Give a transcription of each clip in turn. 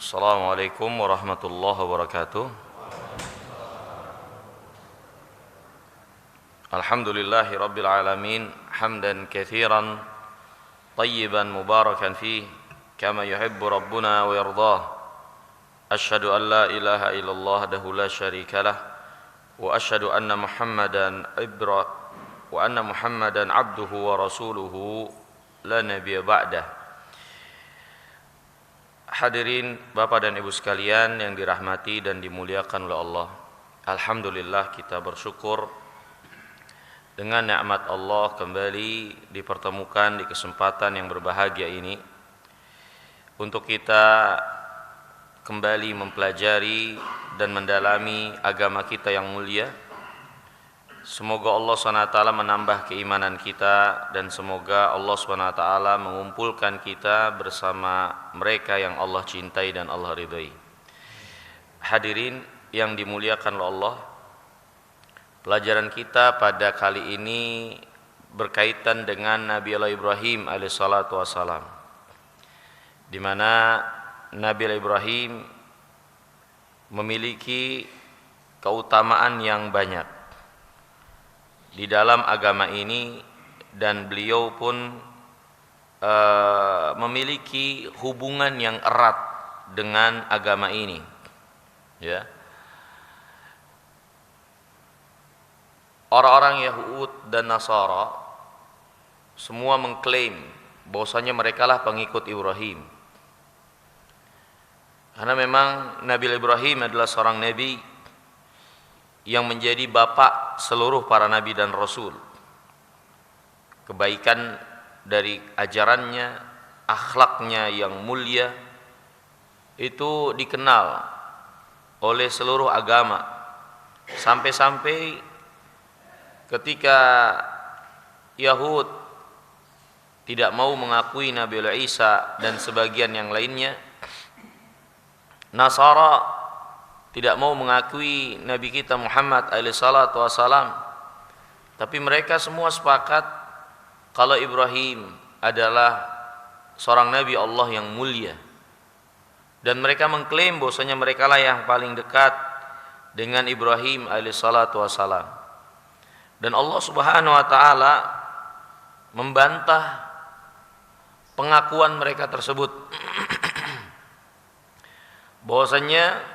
Assalamualaikum warahmatullahi wabarakatuh. Alhamdulillahi rabbil alamin, hamdan katsiran tayyiban mubarakan fih kama yuhibbu rabbuna wa yardah. Asyhadu an la ilaha illallah wahdahu la syarikalah wa asyhadu anna Muhammadan abduhu wa rasuluhu la nabiyya ba'dah. Hadirin Bapak dan Ibu sekalian yang dirahmati dan dimuliakan oleh Allah. Alhamdulillah kita bersyukur dengan nikmat Allah kembali dipertemukan di kesempatan yang berbahagia ini untuk kita kembali mempelajari dan mendalami agama kita yang mulia. Semoga Allah SWT menambah keimanan kita dan semoga Allah SWT mengumpulkan kita bersama mereka yang Allah cintai dan Allah ridhai. Hadirin yang dimuliakan oleh Allah, pelajaran kita pada kali ini berkaitan dengan Nabi Allah Ibrahim alaihissalatu wassalam, di mana Nabi Allah Ibrahim memiliki keutamaan yang banyak di dalam agama ini, dan beliau pun memiliki hubungan yang erat dengan agama ini, ya. Orang-orang Yahud dan Nasara semua mengklaim bahwasanya merekalah pengikut Ibrahim, karena memang Nabi Ibrahim adalah seorang nabi yang menjadi bapak seluruh para nabi dan rasul. Kebaikan dari ajarannya, akhlaknya yang mulia itu dikenal oleh seluruh agama, sampai-sampai ketika Yahud tidak mau mengakui Nabi Isa dan sebagian yang lainnya, Nasara tidak mau mengakui Nabi kita Muhammad alaihissalatu wassalam, tapi mereka semua sepakat kalau Ibrahim adalah seorang Nabi Allah yang mulia, dan mereka mengklaim bahwasanya mereka lah yang paling dekat dengan Ibrahim alaihissalatu wassalam. Dan Allah Subhanahu wa taala membantah pengakuan mereka tersebut bahwasanya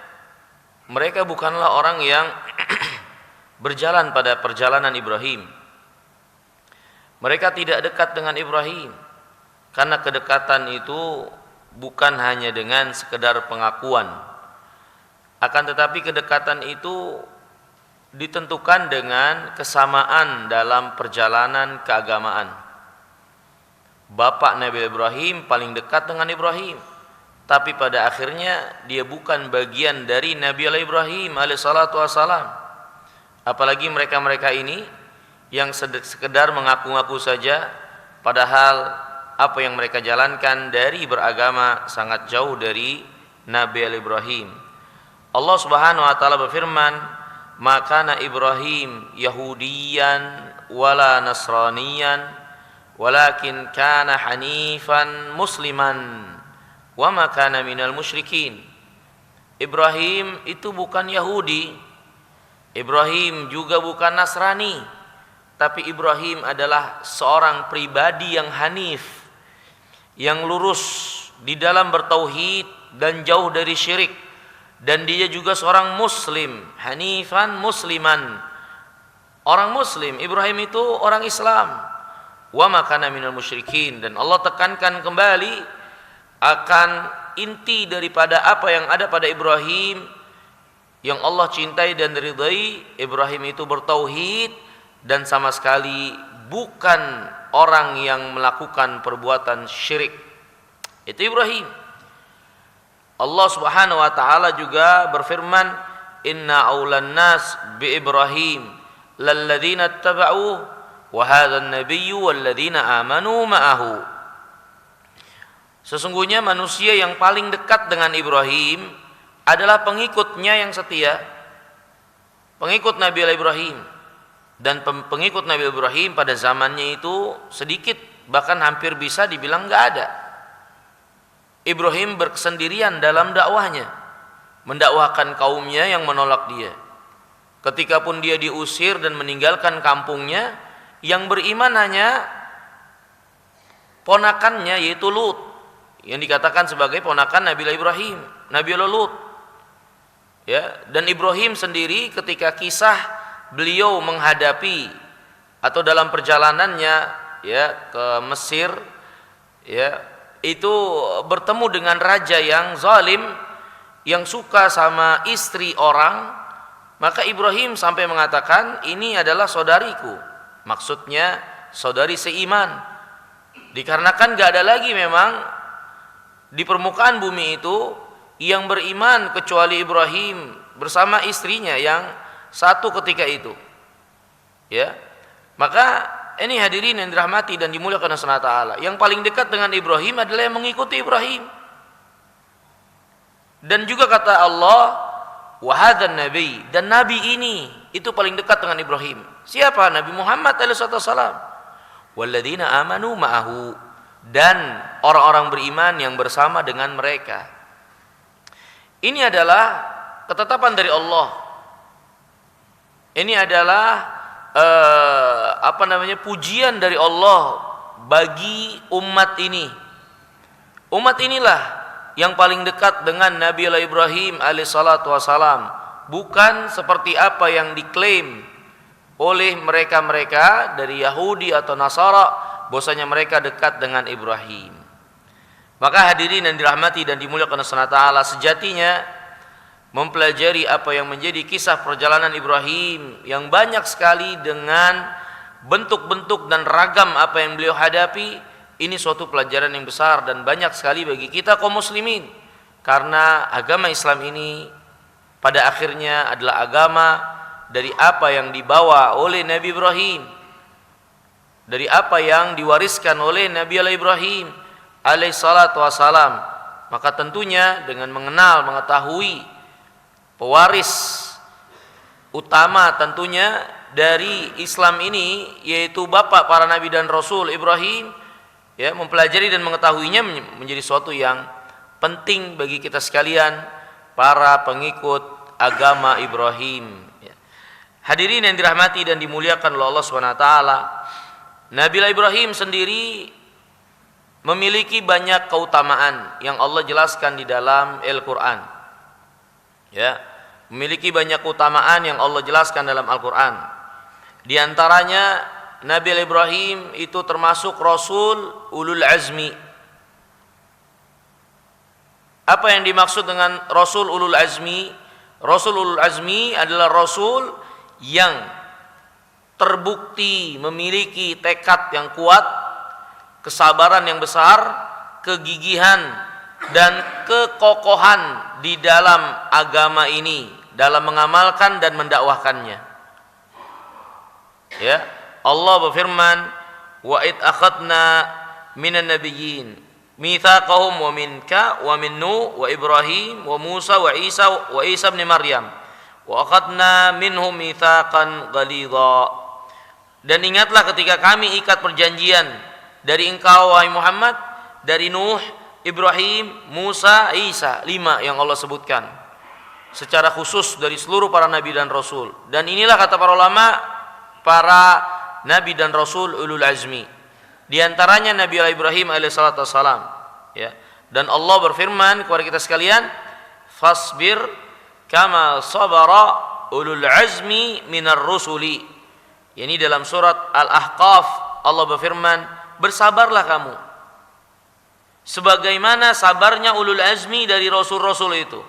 mereka bukanlah orang yang berjalan pada perjalanan Ibrahim. Mereka tidak dekat dengan Ibrahim, karena kedekatan itu bukan hanya dengan sekedar pengakuan, akan tetapi kedekatan itu ditentukan dengan kesamaan dalam perjalanan keagamaan. Bapak Nabi Ibrahim paling dekat dengan Ibrahim, tapi pada akhirnya dia bukan bagian dari Nabi Allah Ibrahim alaihissalatu wassalam. Apalagi mereka-mereka ini yang sekedar mengaku-ngaku saja, padahal apa yang mereka jalankan dari beragama sangat jauh dari Nabi Allah Ibrahim. Allah Subhanahu wa taala berfirman, "Maka Ibrahim Yahudiyan wala Nasraniyan, walakin kana hanifan musliman wa ma kana minal musyrikin." Ibrahim itu bukan Yahudi, Ibrahim juga bukan Nasrani, tapi Ibrahim adalah seorang pribadi yang hanif, yang lurus di dalam bertauhid dan jauh dari syirik, dan dia juga seorang muslim, hanifan musliman, orang muslim. Ibrahim itu orang Islam. Wa ma kana minal musyrikin, dan Allah tekankan kembali akan inti daripada apa yang ada pada Ibrahim yang Allah cintai dan ridai. Ibrahim itu bertauhid dan sama sekali bukan orang yang melakukan perbuatan syirik. Itu Ibrahim. Allah Subhanahu wa taala juga berfirman, "Inna aulan nas bi Ibrahim lalladzina ittaba'u wa hadzal nabiyyu walladzina amanu ma'ahu." Sesungguhnya manusia yang paling dekat dengan Ibrahim adalah pengikutnya yang setia, pengikut Nabi Ibrahim. Dan pengikut Nabi Ibrahim pada zamannya itu sedikit, bahkan hampir bisa dibilang nggak ada. Ibrahim bersendirian dalam dakwahnya, mendakwahkan kaumnya yang menolak dia. Ketika pun dia diusir dan meninggalkan kampungnya, yang beriman hanya ponakannya, yaitu Lut, yang dikatakan sebagai ponakan Nabi Ibrahim, Nabi Lut. Ya, dan Ibrahim sendiri ketika kisah beliau menghadapi atau dalam perjalanannya ya ke Mesir, ya, itu bertemu dengan raja yang zalim, yang suka sama istri orang, maka Ibrahim sampai mengatakan, ini adalah saudariku, maksudnya saudari seiman, dikarenakan gak ada lagi memang di permukaan bumi itu yang beriman kecuali Ibrahim bersama istrinya yang satu ketika itu. Ya, maka ini hadirin yang dirahmati dan dimuliakan Allah Subhanahu wa taala, yang paling dekat dengan Ibrahim adalah yang mengikuti Ibrahim. Dan juga kata Allah, wa hadzan nabi, dan nabi ini itu paling dekat dengan Ibrahim. Siapa? Nabi Muhammad alaihi wasallam. Walladzina amanu ma'ahu, dan orang-orang beriman yang bersama dengan mereka. Ini adalah ketetapan dari Allah. Ini adalah pujian dari Allah bagi umat ini. Umat inilah yang paling dekat dengan Nabi Ibrahim alaihissalatu wassalam, bukan seperti apa yang diklaim oleh mereka-mereka dari Yahudi atau Nasara bahwasanya mereka dekat dengan Ibrahim. Maka hadirin yang dirahmati dan dimuliakan Allah Taala, sejatinya mempelajari apa yang menjadi kisah perjalanan Ibrahim yang banyak sekali dengan bentuk-bentuk dan ragam apa yang beliau hadapi, ini suatu pelajaran yang besar dan banyak sekali bagi kita kaum muslimin, karena agama Islam ini pada akhirnya adalah agama dari apa yang dibawa oleh Nabi Ibrahim, dari apa yang diwariskan oleh Nabi Ibrahim alaihissalatu wassalam. Maka tentunya dengan mengenal, mengetahui pewaris utama tentunya dari Islam ini, yaitu bapak para nabi dan rasul Ibrahim, ya, mempelajari dan mengetahuinya menjadi suatu yang penting bagi kita sekalian para pengikut agama Ibrahim, ya. Hadirin yang dirahmati dan dimuliakan oleh Allah SWT, Nabi Ibrahim sendiri memiliki banyak keutamaan yang Allah jelaskan di dalam Al-Quran, ya, memiliki banyak keutamaan yang Allah jelaskan dalam Al-Quran. Di antaranya Nabi Ibrahim itu termasuk Rasul Ulul Azmi. Apa yang dimaksud dengan Rasul Ulul Azmi? Rasul Ulul Azmi adalah Rasul yang terbukti memiliki tekad yang kuat, kesabaran yang besar, kegigihan dan kekokohan di dalam agama ini, dalam mengamalkan dan mendakwahkannya. Ya, Allah berfirman, wa id akhadna minan nabiyyin mitsaqahum wa minka wa min Nuh wa Ibrahim wa Musa wa Isa ibn Maryam wa akhadna minhum mitsaqan ghalidha. Dan ingatlah ketika kami ikat perjanjian dari engkau wahai Muhammad, dari Nuh, Ibrahim, Musa, Isa, 5 yang Allah sebutkan secara khusus dari seluruh para nabi dan rasul. Dan inilah kata para ulama, para nabi dan rasul ulul azmi. Di antaranya Nabi Ibrahim alaihissalatu wassalam, ya. Dan Allah berfirman kepada kita sekalian, fasbir kama sabara ulul azmi minar rusuli. Ini dalam surat Al-Ahqaf Allah berfirman, bersabarlah kamu sebagaimana sabarnya ulul azmi dari rasul-rasul itu.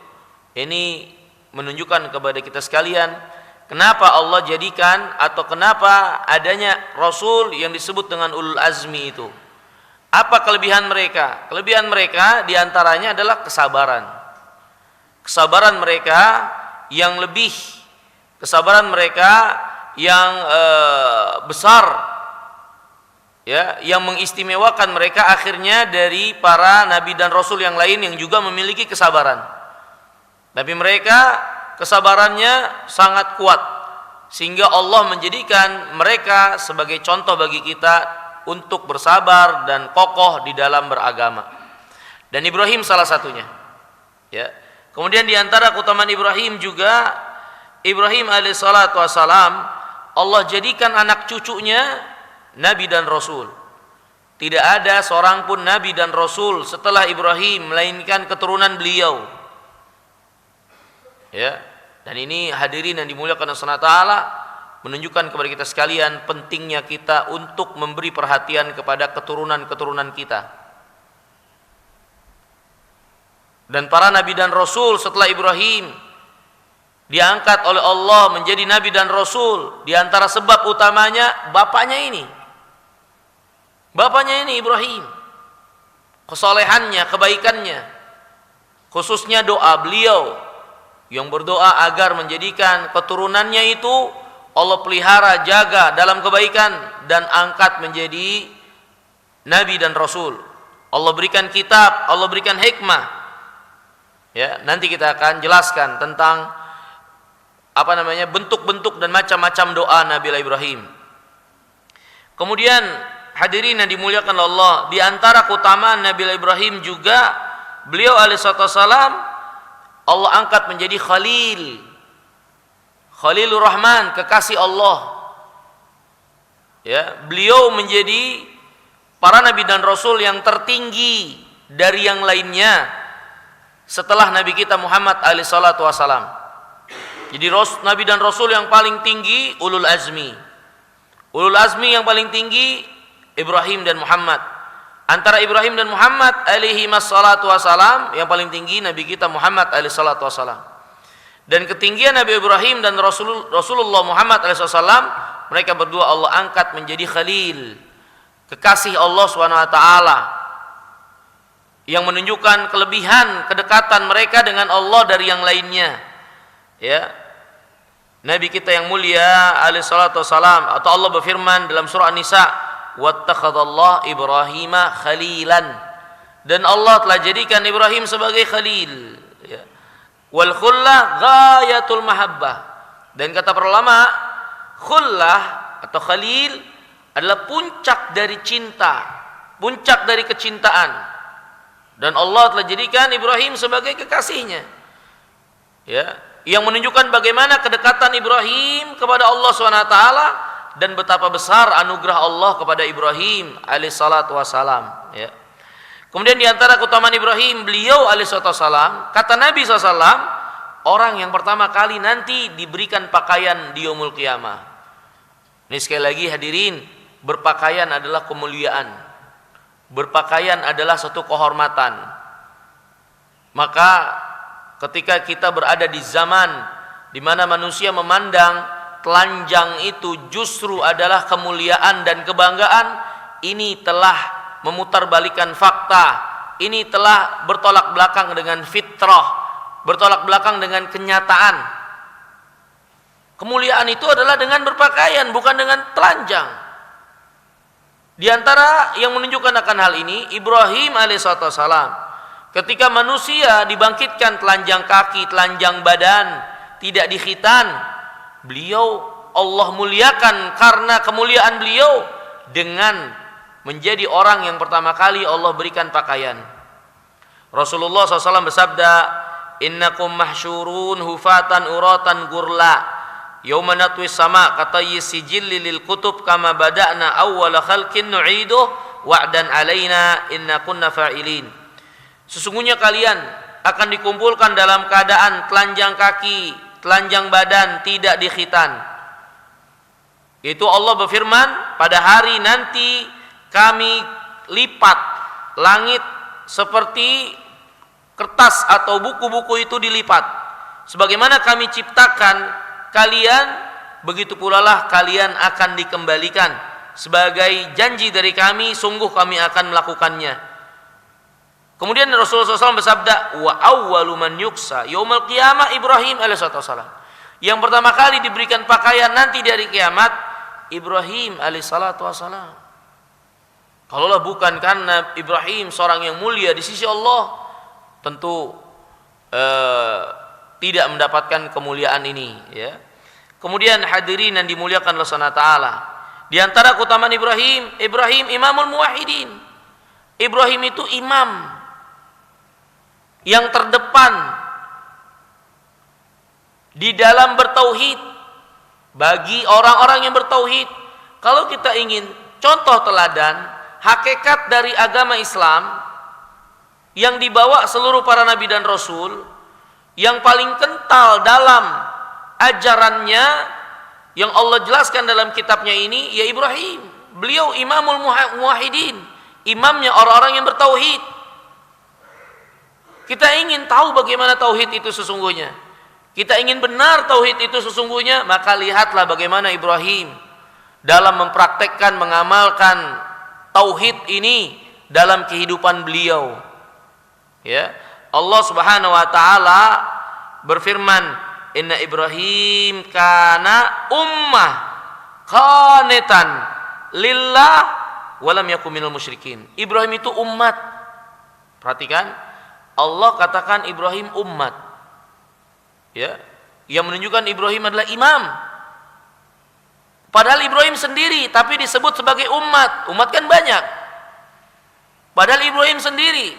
Ini menunjukkan kepada kita sekalian kenapa Allah jadikan atau kenapa adanya rasul yang disebut dengan ulul azmi itu. Apa kelebihan mereka? Kelebihan mereka diantaranya adalah kesabaran. Kesabaran mereka yang lebih, kesabaran mereka yang besar, ya, yang mengistimewakan mereka akhirnya dari para nabi dan rasul yang lain yang juga memiliki kesabaran. Tapi mereka kesabarannya sangat kuat sehingga Allah menjadikan mereka sebagai contoh bagi kita untuk bersabar dan kokoh di dalam beragama. Dan Ibrahim salah satunya. Ya. Kemudian di antara keutamaan Ibrahim juga, Ibrahim alaihissalatu wassalam, Allah jadikan anak cucunya nabi dan rasul. Tidak ada seorang pun nabi dan rasul setelah Ibrahim melainkan keturunan beliau. Ya. Dan ini hadirin yang dimuliakan Allah Subhanahu wa taala, menunjukkan kepada kita sekalian pentingnya kita untuk memberi perhatian kepada keturunan-keturunan kita. Dan para nabi dan rasul setelah Ibrahim diangkat oleh Allah menjadi nabi dan rasul, di antara sebab utamanya bapaknya ini. Bapaknya ini Ibrahim. Kesolehannya, kebaikannya. Khususnya doa beliau yang berdoa agar menjadikan keturunannya itu Allah pelihara, jaga dalam kebaikan dan angkat menjadi nabi dan rasul. Allah berikan kitab, Allah berikan hikmah. Ya, nanti kita akan jelaskan tentang bentuk-bentuk dan macam-macam doa Nabi Ibrahim. Kemudian hadirin yang dimuliakan Allah, di antara keutamaan Nabi Ibrahim juga beliau alaihissalam Allah angkat menjadi Khalil, Khalilur Rahman, kekasih Allah. Ya, beliau menjadi para nabi dan rasul yang tertinggi dari yang lainnya setelah Nabi kita Muhammad alaihissalatu wassalam. Jadi nabi dan rasul yang paling tinggi ulul azmi. Ulul azmi yang paling tinggi Ibrahim dan Muhammad. Antara Ibrahim dan Muhammad alaihi wassalatu wassalam, yang paling tinggi Nabi kita Muhammad alaihissalatu wassalam. Dan ketinggian Nabi Ibrahim dan Rasulullah Muhammad alaihi wasallam, mereka berdua Allah angkat menjadi Khalil, kekasih Allah Subhanahu wa taala, yang menunjukkan kelebihan kedekatan mereka dengan Allah dari yang lainnya. Ya. Nabi kita yang mulia alaihi salatu wasalam, atau Allah berfirman dalam surah An-Nisa, wattakhadallahu Ibrahima khalilan, dan Allah telah jadikan Ibrahim sebagai khalil. Ya. Wal khullah ghayatul mahabbah, dan kata para ulama, khullah atau khalil adalah puncak dari cinta, puncak dari kecintaan. Dan Allah telah jadikan Ibrahim sebagai kekasihnya. Ya, yang menunjukkan bagaimana kedekatan Ibrahim kepada Allah SWT dan betapa besar anugerah Allah kepada Ibrahim alaihissalatu wassalam. Ya. Kemudian di antara keutamaan Ibrahim, beliau alaihissalatu wassalam, kata Nabi SAW, orang yang pertama kali nanti diberikan pakaian di yaumul qiyamah. Ini sekali lagi hadirin, berpakaian adalah kemuliaan. Berpakaian adalah satu kehormatan. Maka ketika kita berada di zaman di mana manusia memandang telanjang itu justru adalah kemuliaan dan kebanggaan, ini telah memutarbalikkan fakta. Ini telah bertolak belakang dengan fitrah, bertolak belakang dengan kenyataan. Kemuliaan itu adalah dengan berpakaian, bukan dengan telanjang. Di antara yang menunjukkan akan hal ini, Ibrahim alaihissalam, ketika manusia dibangkitkan telanjang kaki, telanjang badan, tidak dikhitan, beliau Allah muliakan karena kemuliaan beliau dengan menjadi orang yang pertama kali Allah berikan pakaian. Rasulullah SAW bersabda, innakum mahsyurun hufatan uratan gurla yauma natwis sama katayyi sijilli lil kutub kama bada'na awwala khalqin nu'iduh wa'dan alaina inna kunna fa'ilin. Sesungguhnya kalian akan dikumpulkan dalam keadaan telanjang kaki, telanjang badan, tidak dikhitan. Itu Allah berfirman, pada hari nanti kami lipat langit seperti kertas atau buku-buku itu dilipat. Sebagaimana kami ciptakan kalian, begitu pula lah kalian akan dikembalikan. Sebagai janji dari kami, sungguh kami akan melakukannya. Kemudian Rasulullah SAW bersabda, wa awwalu man yuksa yaumul qiyamah Ibrahim alaihissalam. Yang pertama kali diberikan pakaian nanti dari kiamat, Ibrahim alaihissalam. Kalaulah bukan karena Ibrahim seorang yang mulia di sisi Allah, tentu tidak mendapatkan kemuliaan ini. Ya. Kemudian hadirin yang dimuliakan Allah Subhanahu wa taala, di antara keutamaan Ibrahim, Ibrahim imamul muwahhidin. Ibrahim itu imam yang terdepan di dalam bertauhid bagi orang-orang yang bertauhid. Kalau kita ingin contoh teladan hakikat dari agama Islam yang dibawa seluruh para nabi dan rasul, yang paling kental dalam ajarannya yang Allah jelaskan dalam kitabnya ini, ya Ibrahim. Beliau imamul muwahhidin, imamnya orang-orang yang bertauhid. Kita ingin tahu bagaimana tauhid itu sesungguhnya, kita ingin benar tauhid itu sesungguhnya, maka lihatlah bagaimana Ibrahim dalam mempraktekkan, mengamalkan tauhid ini dalam kehidupan beliau. Ya, Allah Subhanahu wa taala berfirman, "Inna Ibrahim kana ummah qanitan lillah wa lam yakun minal musyrikin." Ibrahim itu umat. Perhatikan, Allah katakan Ibrahim umat. Ya, yang menunjukkan Ibrahim adalah imam. Padahal Ibrahim sendiri tapi disebut sebagai umat. Umat kan banyak. Padahal Ibrahim sendiri,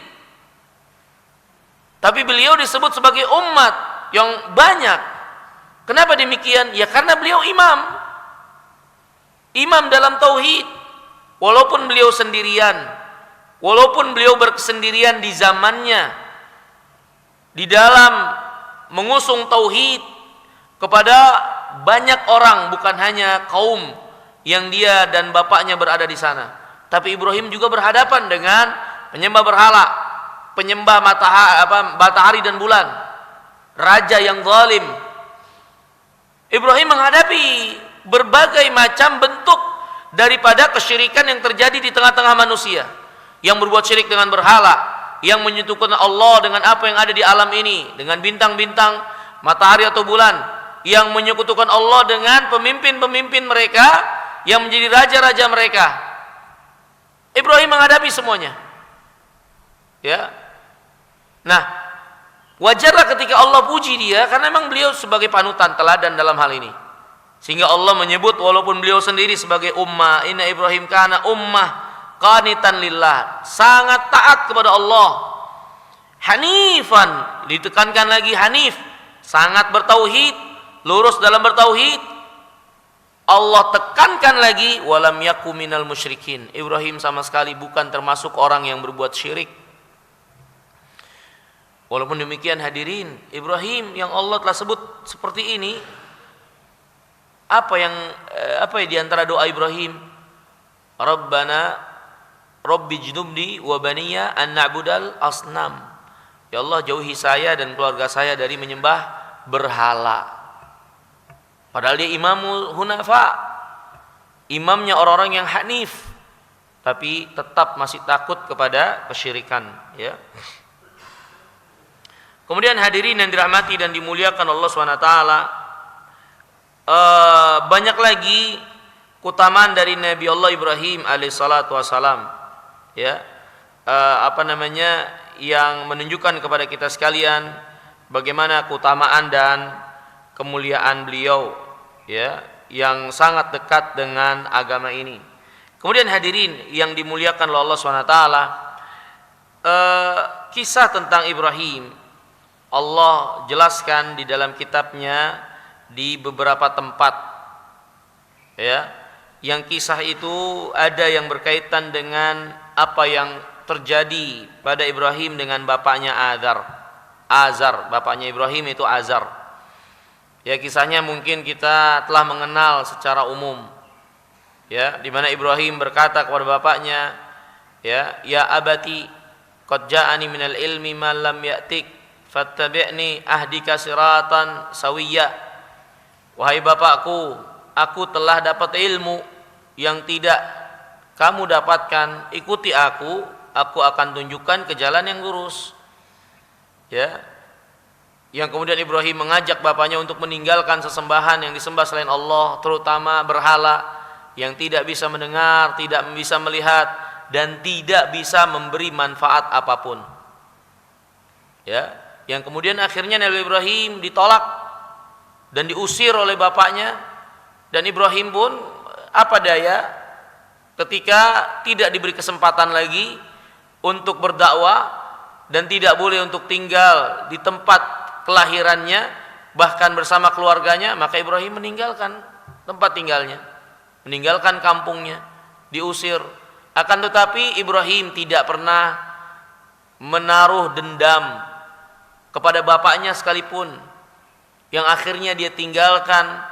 tapi beliau disebut sebagai umat yang banyak. Kenapa demikian? Ya karena beliau imam. Imam dalam tauhid. Walaupun beliau sendirian, walaupun beliau bersendirian di zamannya, di dalam mengusung tauhid kepada banyak orang, bukan hanya kaum yang dia dan bapaknya berada di sana, tapi Ibrahim juga berhadapan dengan penyembah berhala, penyembah matahari dan bulan, raja yang zalim. Ibrahim menghadapi berbagai macam bentuk daripada kesyirikan yang terjadi di tengah-tengah manusia, yang berbuat syirik dengan berhala, yang menyekutukan Allah dengan apa yang ada di alam ini, dengan bintang-bintang, matahari atau bulan, yang menyekutukan Allah dengan pemimpin-pemimpin mereka yang menjadi raja-raja mereka. Ibrahim menghadapi semuanya. Ya. Nah, wajarlah ketika Allah puji dia, karena memang beliau sebagai panutan teladan dalam hal ini. Sehingga Allah menyebut walaupun beliau sendiri sebagai ummah, inna Ibrahim kana ummah qanitan lillah, sangat taat kepada Allah. Hanifan, ditekankan lagi hanif, sangat bertauhid, lurus dalam bertauhid. Allah tekankan lagi walam yakum minal musyrikin. Ibrahim sama sekali bukan termasuk orang yang berbuat syirik. Walaupun demikian hadirin, Ibrahim yang Allah telah sebut seperti ini, apa ya di antara doa Ibrahim? Rabbana Rabbi jnubni wa baniya an na'budal asnam. Ya Allah, jauhi saya dan keluarga saya dari menyembah berhala. Padahal dia imamul hunafa, imamnya orang-orang yang hanif, tapi tetap masih takut kepada kesyirikan, ya. Kemudian hadirin yang dirahmati dan dimuliakan Allah SWT, banyak lagi keutamaan dari Nabi Allah Ibrahim alaihissalatu wassalam, ya, yang menunjukkan kepada kita sekalian bagaimana keutamaan dan kemuliaan beliau, ya, yang sangat dekat dengan agama ini. Kemudian hadirin yang dimuliakan oleh Allah SWT, kisah tentang Ibrahim Allah jelaskan di dalam kitabnya di beberapa tempat, ya, yang kisah itu ada yang berkaitan dengan apa yang terjadi pada Ibrahim dengan bapaknya Azar, bapaknya Ibrahim itu Azar. Ya, kisahnya mungkin kita telah mengenal secara umum, ya, di mana Ibrahim berkata kepada bapaknya, ya abati qad ja'ani minal ilmi ma lam ya'tik fattabi'ni ahdika siratan sawiyya. Wahai bapakku, aku telah dapat ilmu yang tidak kamu dapatkan, ikuti aku akan tunjukkan ke jalan yang lurus. Ya. Yang kemudian Ibrahim mengajak bapaknya untuk meninggalkan sesembahan yang disembah selain Allah, terutama berhala yang tidak bisa mendengar, tidak bisa melihat, dan tidak bisa memberi manfaat apapun. Ya, yang kemudian akhirnya Nabi Ibrahim ditolak dan diusir oleh bapaknya, dan Ibrahim pun apa daya ketika tidak diberi kesempatan lagi untuk berdakwah, dan tidak boleh untuk tinggal di tempat kelahirannya bahkan bersama keluarganya, maka Ibrahim meninggalkan tempat tinggalnya, meninggalkan kampungnya, diusir. Akan tetapi Ibrahim tidak pernah menaruh dendam kepada bapaknya sekalipun, yang akhirnya dia tinggalkan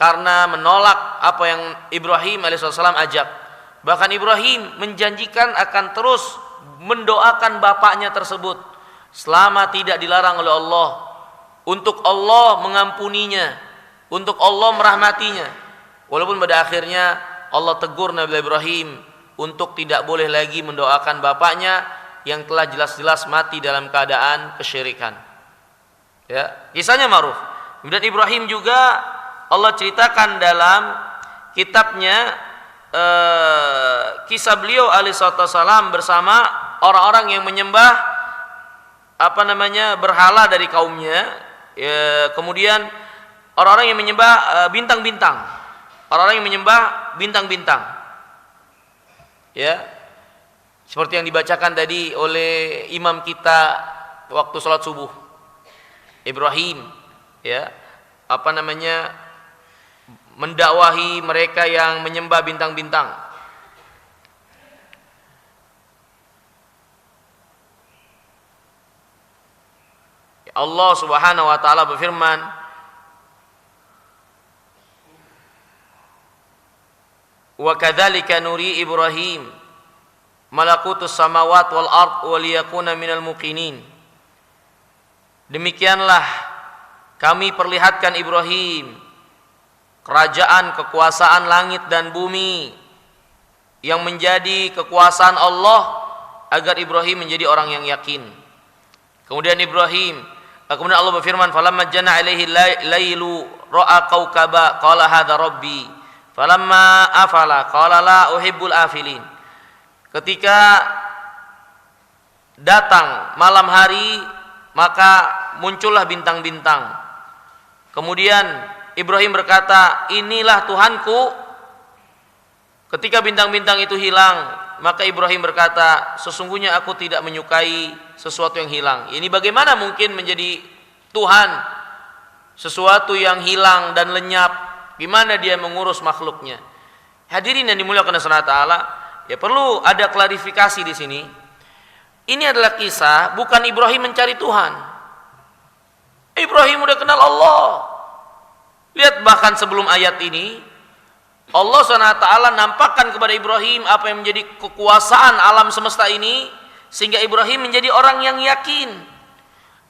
karena menolak apa yang Ibrahim alaihissalam ajak. Bahkan Ibrahim menjanjikan akan terus mendoakan bapaknya tersebut selama tidak dilarang oleh Allah, untuk Allah mengampuninya, untuk Allah merahmatinya. Walaupun pada akhirnya Allah tegur Nabi Ibrahim untuk tidak boleh lagi mendoakan bapaknya yang telah jelas-jelas mati dalam keadaan kesyirikan. Ya, kisahnya ma'ruf. Kemudian Ibrahim juga Allah ceritakan dalam kitabnya kisah beliau alaihissalam bersama orang-orang yang menyembah berhala dari kaumnya. Kemudian orang-orang yang menyembah bintang-bintang, orang-orang yang menyembah bintang-bintang. Ya, seperti yang dibacakan tadi oleh imam kita waktu sholat subuh. Ibrahim, ya, mendakwahi mereka yang menyembah bintang-bintang. Allah Subhanahu wa taala berfirman, wa kadzalika nuri Ibrahim malakutus samawati wal ard wa liyakuna minal muqinin. Demikianlah kami perlihatkan Ibrahim kerajaan kekuasaan langit dan bumi yang menjadi kekuasaan Allah, agar Ibrahim menjadi orang yang yakin. Kemudian Allah berfirman, falamma janna alaihi lailu ra'a kaukaba qala hadza rabbi falamma afala qala la uhibbul afilin. Ketika datang malam hari, maka muncullah bintang-bintang. Kemudian Ibrahim berkata, inilah Tuhanku. Ketika bintang-bintang itu hilang, maka Ibrahim berkata, sesungguhnya aku tidak menyukai sesuatu yang hilang. Ini bagaimana mungkin menjadi Tuhan sesuatu yang hilang dan lenyap? Gimana dia mengurus makhluknya? Hadirin yang dimuliakan Allah Subhanahu wa taala, ya perlu ada klarifikasi di sini. Ini adalah kisah bukan Ibrahim mencari Tuhan. Ibrahim udah kenal Allah. Lihat, bahkan sebelum ayat ini Allah SWT nampakkan kepada Ibrahim apa yang menjadi kekuasaan alam semesta ini, sehingga Ibrahim menjadi orang yang yakin.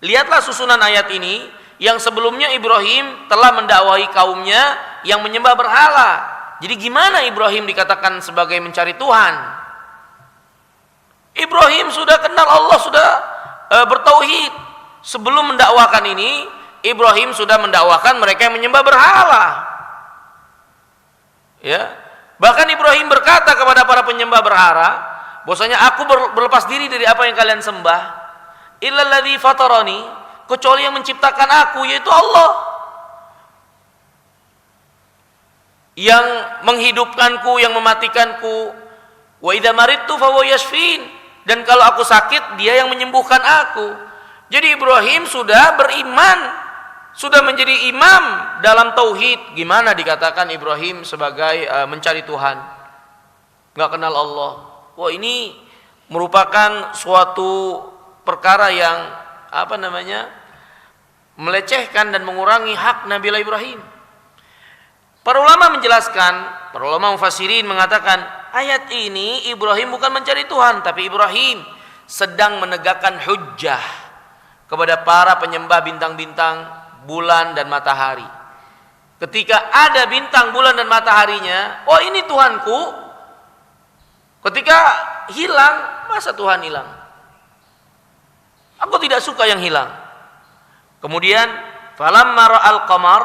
Lihatlah susunan ayat ini, yang sebelumnya Ibrahim telah mendakwahi kaumnya yang menyembah berhala. Jadi gimana Ibrahim dikatakan sebagai mencari Tuhan? Ibrahim sudah kenal Allah, sudah bertauhid. Sebelum mendakwakan ini, Ibrahim sudah mendakwakan mereka yang menyembah berhala. Ya, bahkan Ibrahim berkata kepada para penyembah berhala, bahwasanya aku berlepas diri dari apa yang kalian sembah, illalladzi fatarani, kecuali yang menciptakan aku, yaitu Allah, yang menghidupkanku, yang mematikanku. Wa idza maridtu fa huwa yashfin, dan kalau aku sakit dia yang menyembuhkan aku. Jadi Ibrahim sudah beriman, sudah menjadi imam dalam tauhid. Gimana dikatakan Ibrahim sebagai mencari Tuhan? Nggak kenal Allah. Wah, ini merupakan suatu perkara yang melecehkan dan mengurangi hak Nabi Ibrahim. Para ulama menjelaskan, para ulama mufassirin mengatakan, ayat ini Ibrahim bukan mencari Tuhan, tapi Ibrahim sedang menegakkan hujjah kepada para penyembah bintang-bintang, bulan dan matahari. Ketika ada bintang, bulan dan mataharinya, oh ini Tuhanku. Ketika hilang, masa Tuhan hilang? Aku tidak suka yang hilang. Kemudian falamma ra'al qamar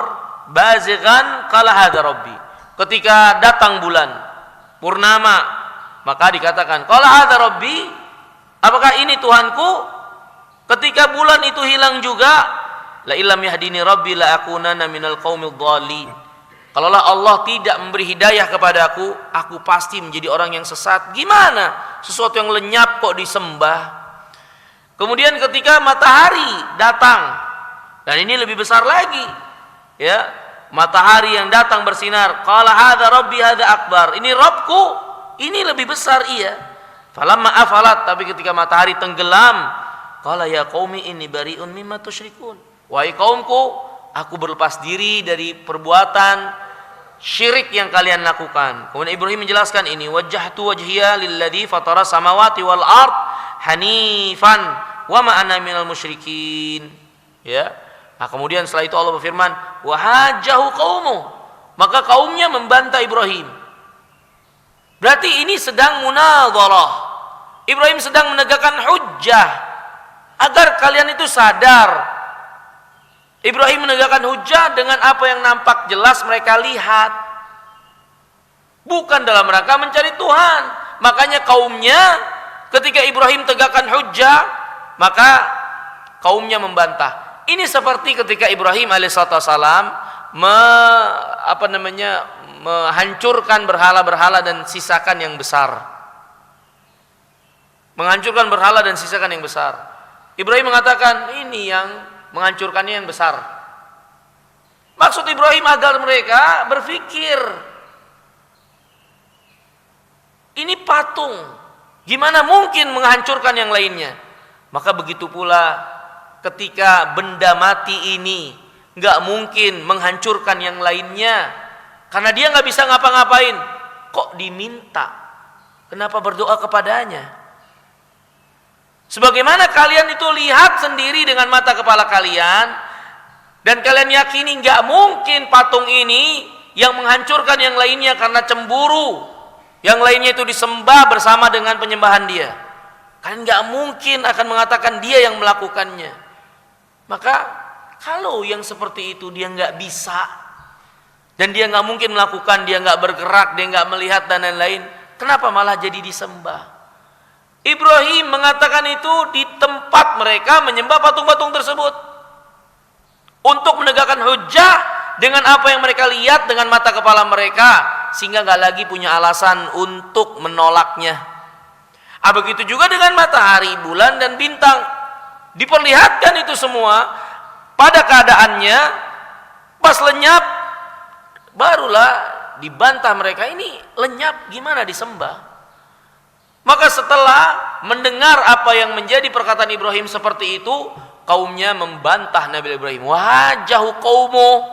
bazighan qala hadza rabbi. Ketika datang bulan purnama, maka dikatakan qala hadza rabbi, apakah ini Tuhanku? Ketika bulan itu hilang juga, la illam yahdini rabbi la akunanna minal qaumil dhalin. Kalaulah Allah tidak memberi hidayah kepadaku, aku pasti menjadi orang yang sesat. Gimana? Sesuatu yang lenyap kok disembah? Kemudian ketika matahari datang, dan ini lebih besar lagi, ya, matahari yang datang bersinar, qala hadza rabbi hadza akbar, ini Rabbku, ini lebih besar, iya. Falamma afalat, tapi ketika matahari tenggelam, qala ya qaumi inni bari'un mimma tusyrikun, wahai kaumku, aku berlepas diri dari perbuatan syirik yang kalian lakukan. Kemudian Ibrahim menjelaskan ini, wajjahtu wajhiya lilladzi fatara samawati wal ard hanifan wa ma ana minal musyrikin. Ya. Nah, kemudian setelah itu Allah berfirman, wa hajahu qaumu, maka kaumnya membantah Ibrahim. Berarti ini sedang munadharah. Ibrahim sedang menegakkan hujjah agar kalian itu sadar. Ibrahim menegakkan hujjah dengan apa yang nampak jelas mereka lihat, bukan dalam rangka mencari Tuhan. Makanya kaumnya ketika Ibrahim tegakkan hujjah, maka kaumnya membantah. Ini seperti ketika Ibrahim alaihissalam menghancurkan berhala-berhala dan sisakan yang besar. Menghancurkan berhala dan sisakan yang besar. Ibrahim mengatakan, ini yang menghancurkannya yang besar. Maksud Ibrahim agar mereka berpikir, ini patung, gimana mungkin menghancurkan yang lainnya? Maka begitu pula ketika benda mati ini nggak mungkin menghancurkan yang lainnya, karena dia nggak bisa ngapa-ngapain. Kok diminta? Kenapa berdoa kepadanya? Sebagaimana kalian itu lihat sendiri dengan mata kepala kalian, dan kalian yakini nggak mungkin patung ini yang menghancurkan yang lainnya karena cemburu, yang lainnya itu disembah bersama dengan penyembahan dia. Kalian nggak mungkin akan mengatakan dia yang melakukannya. Maka kalau yang seperti itu dia nggak bisa, dan dia nggak mungkin melakukan, dia nggak bergerak, dia nggak melihat dan lain-lain, kenapa malah jadi disembah? Ibrahim mengatakan itu di tempat mereka menyembah patung-patung tersebut, untuk menegakkan hujjah dengan apa yang mereka lihat dengan mata kepala mereka, sehingga nggak lagi punya alasan untuk menolaknya. Begitu juga dengan matahari, bulan dan bintang, diperlihatkan itu semua pada keadaannya, pas lenyap barulah dibantah mereka, ini lenyap gimana disembah. Maka setelah mendengar apa yang menjadi perkataan Ibrahim seperti itu, kaumnya membantah Nabi Ibrahim. Wajahu qaumu.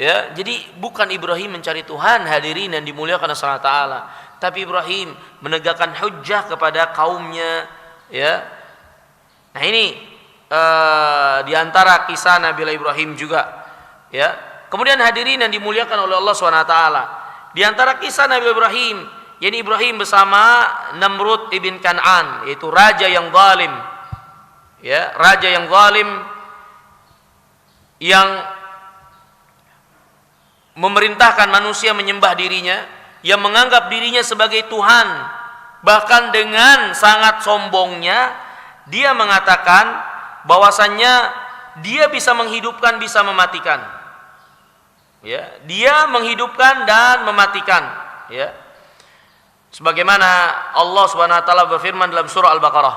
Ya, jadi bukan Ibrahim mencari Tuhan, hadirin yang dimuliakan Allah Subhanahu wa taala, tapi Ibrahim menegakkan hujjah kepada kaumnya, ya. Nah, ini di antara kisah Nabi Ibrahim juga, ya. Kemudian hadirin yang dimuliakan oleh Allah Subhanahu wa taala, di antara kisah Nabi Ibrahim, yakni Ibrahim bersama Namrud ibn Kan'an, yaitu raja yang zalim, ya, raja yang zalim yang memerintahkan manusia menyembah dirinya, yang menganggap dirinya sebagai Tuhan. Bahkan dengan sangat sombongnya dia mengatakan bahwasannya dia bisa menghidupkan, bisa mematikan, ya, dia menghidupkan dan mematikan, ya. Sebagaimana Allah Subhanahu wa taala berfirman dalam surah Al-Baqarah,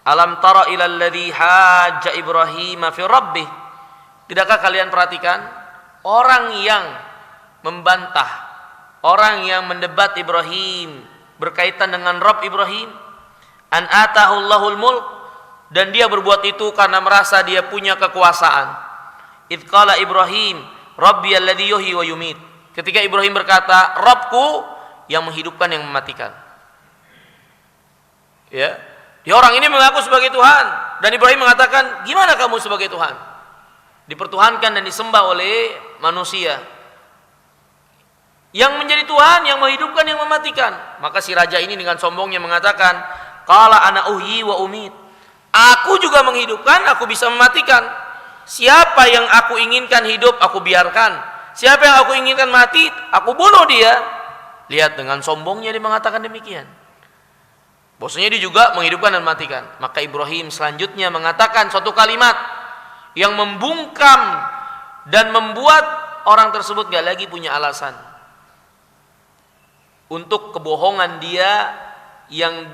alam tara ilal ladzi hajja Ibrahim fi rabbih, tidakkah kalian perhatikan orang yang membantah, orang yang mendebat Ibrahim berkaitan dengan Rabb Ibrahim, an atahul mulk, dan dia berbuat itu karena merasa dia punya kekuasaan. Idz qala Ibrahim rabbiyalladzi yuhyi wa yumit, ketika Ibrahim berkata, Rabbku yang menghidupkan, yang mematikan. Ya, dia orang ini mengaku sebagai Tuhan, dan Ibrahim mengatakan, gimana kamu sebagai Tuhan? Dipertuhankan dan disembah oleh manusia. Yang menjadi Tuhan, yang menghidupkan, yang mematikan. Maka si raja ini dengan sombongnya mengatakan, qala ana uhyi wa umit, aku juga menghidupkan, aku bisa mematikan. Siapa yang aku inginkan hidup, aku biarkan. Siapa yang aku inginkan mati, aku bunuh dia. Lihat, dengan sombongnya dia mengatakan demikian. Bahwasanya dia juga menghidupkan dan mematikan. Maka Ibrahim selanjutnya mengatakan suatu kalimat yang membungkam dan membuat orang tersebut gak lagi punya alasan untuk kebohongan dia yang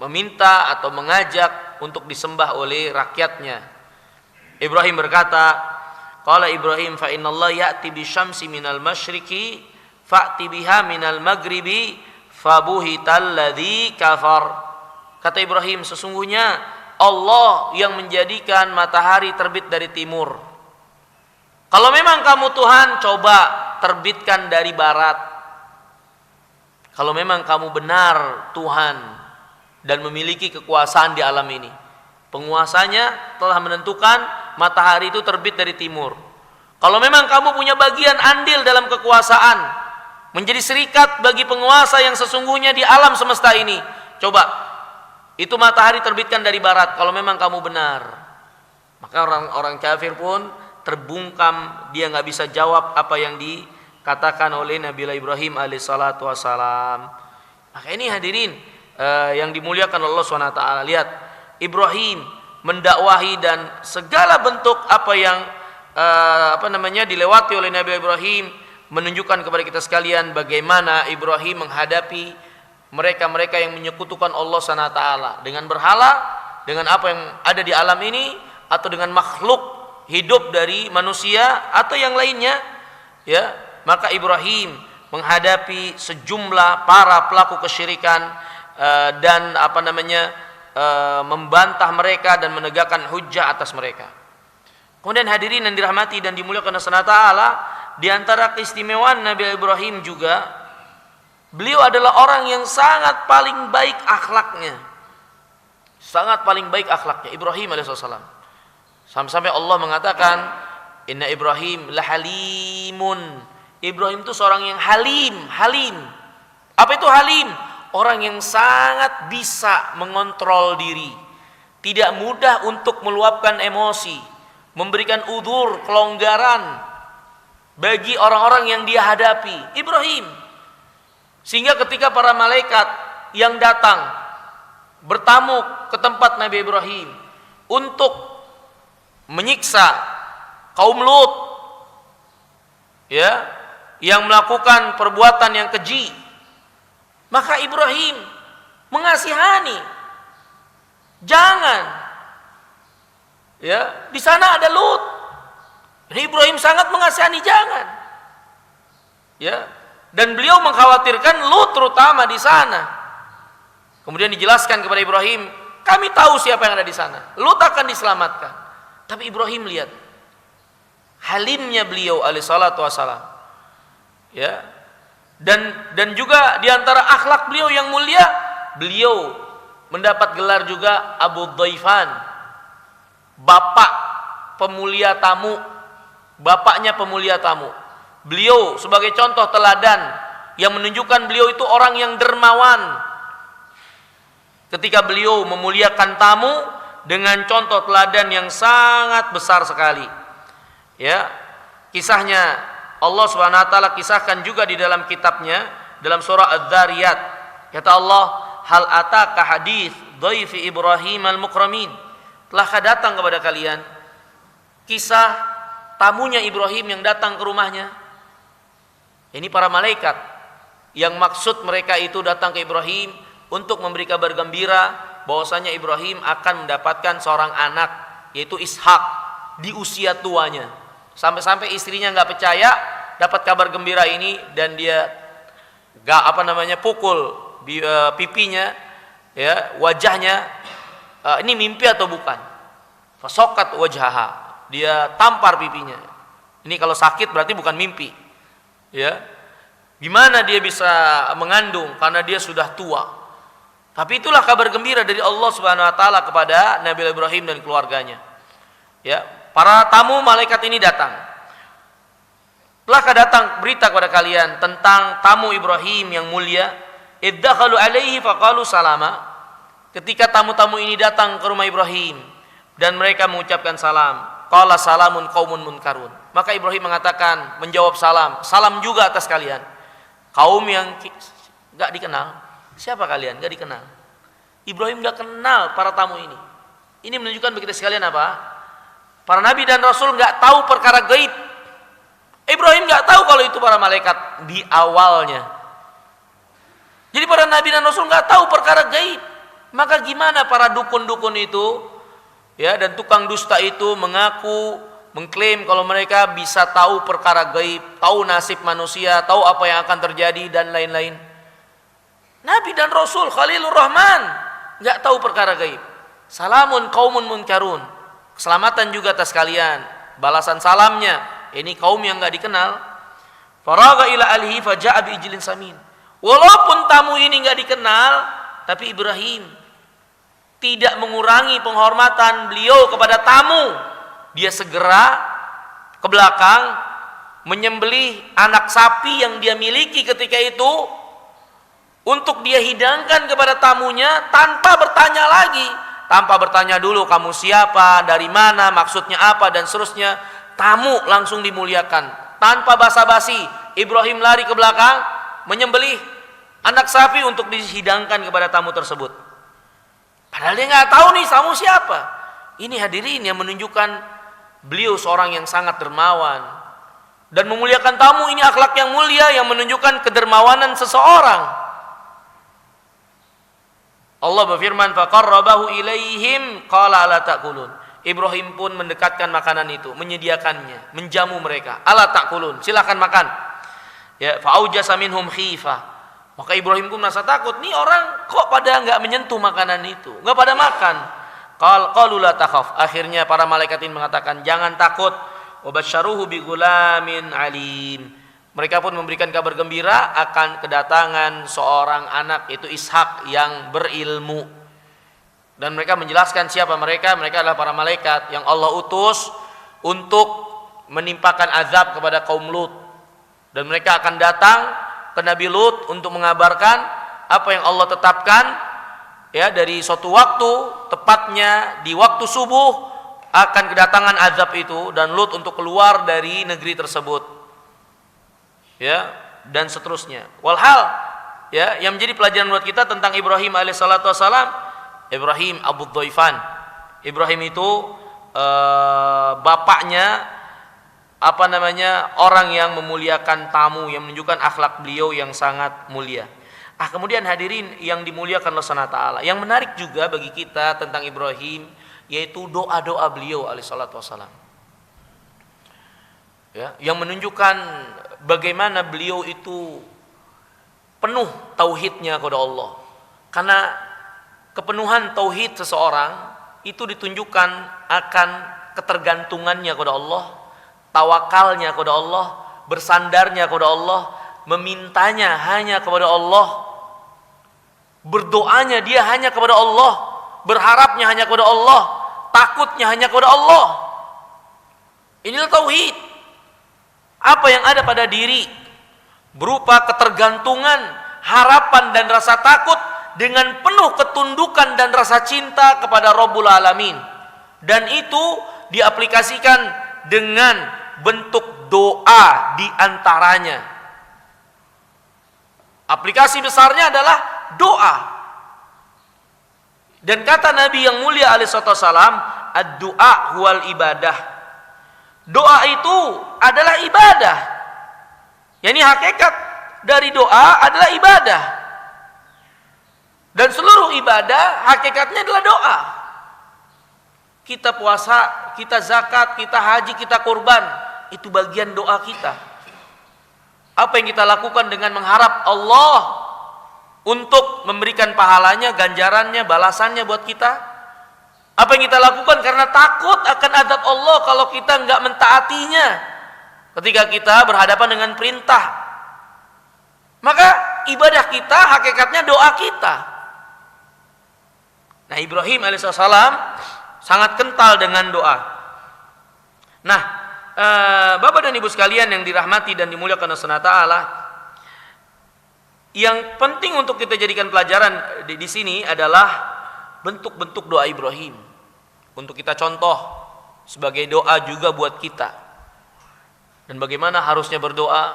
meminta atau mengajak untuk disembah oleh rakyatnya. Ibrahim berkata, qala Ibrahim fa innallaha ya'ti bisyamsi minal masyriqi fa'ti biha minal maghribi fabuhital ladzi kafar. Kata Ibrahim, sesungguhnya Allah yang menjadikan matahari terbit dari timur. Kalau memang kamu Tuhan, coba terbitkan dari barat. Kalau memang kamu benar Tuhan dan memiliki kekuasaan di alam ini, penguasanya telah menentukan matahari itu terbit dari timur. Kalau memang kamu punya bagian andil dalam kekuasaan, menjadi serikat bagi penguasa yang sesungguhnya di alam semesta ini, coba itu matahari terbitkan dari barat. Kalau memang kamu benar, maka orang-orang kafir pun terbungkam, dia nggak bisa jawab apa yang dikatakan oleh Nabi Ibrahim alaihissalatu wassalam. Maka ini hadirin yang dimuliakan Allah SWT, lihat Ibrahim mendakwahi dan segala bentuk apa yang dilewati oleh Nabi Ibrahim menunjukkan kepada kita sekalian bagaimana Ibrahim menghadapi mereka-mereka yang menyekutukan Allah SWT dengan berhala, dengan apa yang ada di alam ini, atau dengan makhluk hidup dari manusia atau yang lainnya, ya. Maka Ibrahim menghadapi sejumlah para pelaku kesyirikan dan membantah mereka dan menegakkan hujjah atas mereka. Kemudian hadirin yang dirahmati dan dimuliakan Allah SWT, di antara keistimewaan Nabi Ibrahim juga, beliau adalah orang yang sangat paling baik akhlaknya. Sangat paling baik akhlaknya Ibrahim alaihissalam. Sampai-sampai Allah mengatakan, inna Ibrahim lahalimun. Ibrahim itu seorang yang halim. Apa itu halim? Orang yang sangat bisa mengontrol diri, tidak mudah untuk meluapkan emosi, memberikan udzur, kelonggaran bagi orang-orang yang dia hadapi. Ibrahim, sehingga ketika para malaikat yang datang bertamu ke tempat Nabi Ibrahim untuk menyiksa kaum Lut, ya, yang melakukan perbuatan yang keji, maka Ibrahim mengasihani, jangan, ya, di sana ada Lut. Ibrahim sangat mengasihani, jangan, ya, dan beliau mengkhawatirkan Lut terutama di sana. Kemudian dijelaskan kepada Ibrahim, kami tahu siapa yang ada di sana, Lut akan diselamatkan. Tapi Ibrahim lihat halimnya beliau alaihissalatu wassalam, ya, dan juga diantara akhlak beliau yang mulia, beliau mendapat gelar juga Abu Dhaifan, bapak pemulia tamu, bapaknya pemulia tamu. Beliau sebagai contoh teladan yang menunjukkan beliau itu orang yang dermawan. Ketika beliau memuliakan tamu dengan contoh teladan yang sangat besar sekali, ya, kisahnya Allah SWT kisahkan juga di dalam kitabnya, dalam surah Adz-Dzariyat, kata Allah, hal ataka hadits dhaifi Ibrahim al-mukramin, telahkah datang kepada kalian kisah tamunya Ibrahim yang datang ke rumahnya? Ini para malaikat yang maksud mereka itu datang ke Ibrahim untuk memberi kabar gembira bahwasanya Ibrahim akan mendapatkan seorang anak, yaitu Ishak, di usia tuanya. Sampai-sampai istrinya nggak percaya dapat kabar gembira ini, dan dia pukul pipinya, ya, wajahnya, ini mimpi atau bukan? Fasokat wajhaha, dia tampar pipinya. Ini kalau sakit berarti bukan mimpi, ya. Gimana dia bisa mengandung karena dia sudah tua? Tapi itulah kabar gembira dari Allah Subhanahu wa taala kepada Nabi Ibrahim dan keluarganya. Ya, para tamu malaikat ini datang. Telahkah datang berita kepada kalian tentang tamu Ibrahim yang mulia? Iddakhalu alaihi faqalu salama. Ketika tamu-tamu ini datang ke rumah Ibrahim dan mereka mengucapkan salam, qala salamun qaumun munkarun. Maka Ibrahim mengatakan, menjawab salam, salam juga atas kalian, kaum yang enggak dikenal. Siapa kalian? Gak dikenal. Ibrahim gak kenal para tamu ini. Ini menunjukkan bagi kita sekalian apa? Para nabi dan rasul gak tahu perkara gaib. Ibrahim gak tahu kalau itu para malaikat di awalnya. Jadi para nabi dan rasul gak tahu perkara gaib. Maka gimana para dukun-dukun itu, ya, dan tukang dusta itu mengaku, mengklaim kalau mereka bisa tahu perkara gaib, tahu nasib manusia, tahu apa yang akan terjadi dan lain-lain. Nabi dan Rasul Khalilur Rahman nggak tahu perkara gaib. Salamun qaumun munkarun. Keselamatan juga atas kalian. Balasan salamnya, ini kaum yang nggak dikenal. Faraga ila alihi faja'a bi ijlin samin. Walaupun tamu ini nggak dikenal, tapi Ibrahim tidak mengurangi penghormatan beliau kepada tamu. Dia segera ke belakang menyembelih anak sapi yang dia miliki ketika itu untuk dia hidangkan kepada tamunya tanpa bertanya lagi, tanpa bertanya dulu kamu siapa, dari mana, maksudnya apa dan seterusnya. Tamu langsung dimuliakan tanpa basa-basi. Ibrahim lari ke belakang menyembelih anak sapi untuk dihidangkan kepada tamu tersebut. Padahal dia nggak tahu nih tamu siapa. Ini hadirin yang menunjukkan beliau seorang yang sangat dermawan dan memuliakan tamu. Ini akhlak yang mulia yang menunjukkan kedermawanan seseorang. Allah berfirman, faqarrabahu ilaihim qala ala ta'kulun. Ibrahim pun mendekatkan makanan itu, menyediakannya, menjamu mereka. Ala ta'kulun, silakan makan. Ya, fa'aujasa minhum khifah. Maka Ibrahim pun merasa takut, nih orang kok pada enggak menyentuh makanan itu, enggak pada makan. Qalu la takhaf. Akhirnya para malaikat ini mengatakan, jangan takut. Wa basyaruhu bi ghulamin alim. Mereka pun memberikan kabar gembira akan kedatangan seorang anak, itu Ishak, yang berilmu. Dan mereka menjelaskan siapa mereka. Mereka adalah para malaikat yang Allah utus untuk menimpakan azab kepada kaum Lut. Dan mereka akan datang ke Nabi Lut untuk mengabarkan apa yang Allah tetapkan, ya, dari suatu waktu, tepatnya di waktu subuh akan kedatangan azab itu, dan Lut untuk keluar dari negeri tersebut, ya, dan seterusnya. Walhal, ya, yang menjadi pelajaran buat kita tentang Ibrahim alaihissalatu wassalam, Ibrahim Abu Dhaifan. Ibrahim itu bapaknya orang yang memuliakan tamu, yang menunjukkan akhlak beliau yang sangat mulia. Kemudian hadirin yang dimuliakan Allah Subhanahu wa taala, yang menarik juga bagi kita tentang Ibrahim yaitu doa-doa beliau alaihissalatu wassalam. Ya, yang menunjukkan bagaimana beliau itu penuh tauhidnya kepada Allah. Karena kepenuhan tauhid seseorang itu ditunjukkan akan ketergantungannya kepada Allah, tawakalnya kepada Allah, bersandarnya kepada Allah, memintanya hanya kepada Allah, berdoanya dia hanya kepada Allah, berharapnya hanya kepada Allah, takutnya hanya kepada Allah. Inilah tauhid. Apa yang ada pada diri berupa ketergantungan, harapan dan rasa takut dengan penuh ketundukan dan rasa cinta kepada Rabbul Alamin. Dan itu diaplikasikan dengan bentuk doa di antaranya. Aplikasi besarnya adalah doa. Dan kata Nabi yang mulia alaihissalam, ad-du'a huwal ibadah. Doa itu adalah ibadah. Yani hakikat dari doa adalah ibadah. Dan seluruh ibadah hakikatnya adalah doa. Kita puasa, kita zakat, kita haji, kita kurban, itu bagian doa kita. Apa yang kita lakukan dengan mengharap Allah untuk memberikan pahalanya, ganjarannya, balasannya buat kita. Apa yang kita lakukan karena takut akan azab Allah kalau kita enggak mentaatinya ketika kita berhadapan dengan perintah. Maka ibadah kita hakikatnya doa kita. Nah, Ibrahim alaihissalam sangat kental dengan doa. Nah, Bapak dan Ibu sekalian yang dirahmati dan dimuliakan Allah Subhanahu wa taala, yang penting untuk kita jadikan pelajaran di sini adalah bentuk-bentuk doa Ibrahim. Untuk kita contoh sebagai doa juga buat kita. Dan bagaimana harusnya berdoa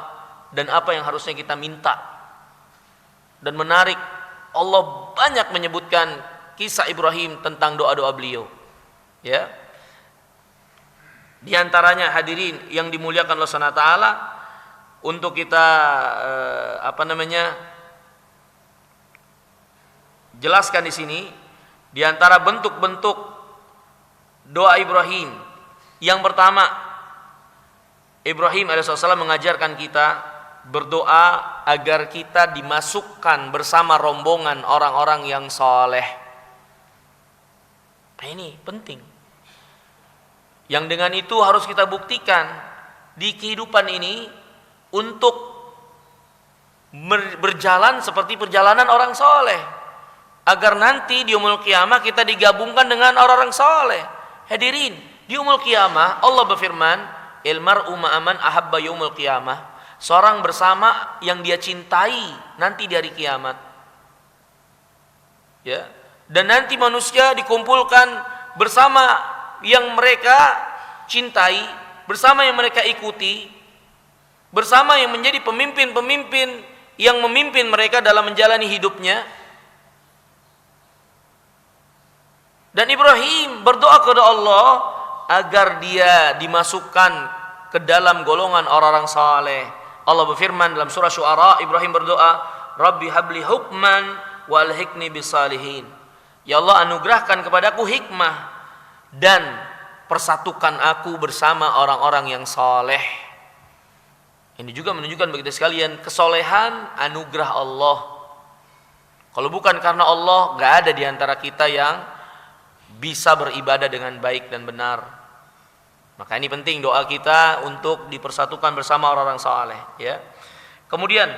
dan apa yang harusnya kita minta. Dan menarik, Allah banyak menyebutkan kisah Ibrahim tentang doa-doa beliau. Ya. Di antaranya hadirin yang dimuliakan Allah Subhanahu wa taala, untuk kita jelaskan di sini Di antara bentuk-bentuk doa Ibrahim, yang pertama, Ibrahim alaihissalam mengajarkan kita berdoa agar kita dimasukkan bersama rombongan orang-orang yang soleh. Nah, ini penting. Yang dengan itu harus kita buktikan di kehidupan ini untuk berjalan seperti perjalanan orang soleh, agar nanti di yaumul qiyamah kita digabungkan dengan orang-orang soleh. Hadirin, di yaumul qiyamah Allah berfirman, il mar'u ma'aman ahabba yaumul qiyamah, seorang bersama yang dia cintai nanti di hari kiamat. Ya, dan nanti manusia dikumpulkan bersama yang mereka cintai, bersama yang mereka ikuti, bersama yang menjadi pemimpin-pemimpin yang memimpin mereka dalam menjalani hidupnya. Dan Ibrahim berdoa kepada Allah agar dia dimasukkan ke dalam golongan orang-orang saleh. Allah berfirman dalam surah Syu'ara, Ibrahim berdoa, Rabbi habli hukman walhiqni bisalihin. Ya Allah, anugerahkan kepadaku hikmah dan persatukan aku bersama orang-orang yang saleh. Ini juga menunjukkan bagi kita sekalian kesolehan anugerah Allah. Kalau bukan karena Allah, gak ada di antara kita yang bisa beribadah dengan baik dan benar. Maka ini penting doa kita untuk dipersatukan bersama orang-orang saleh, ya. Kemudian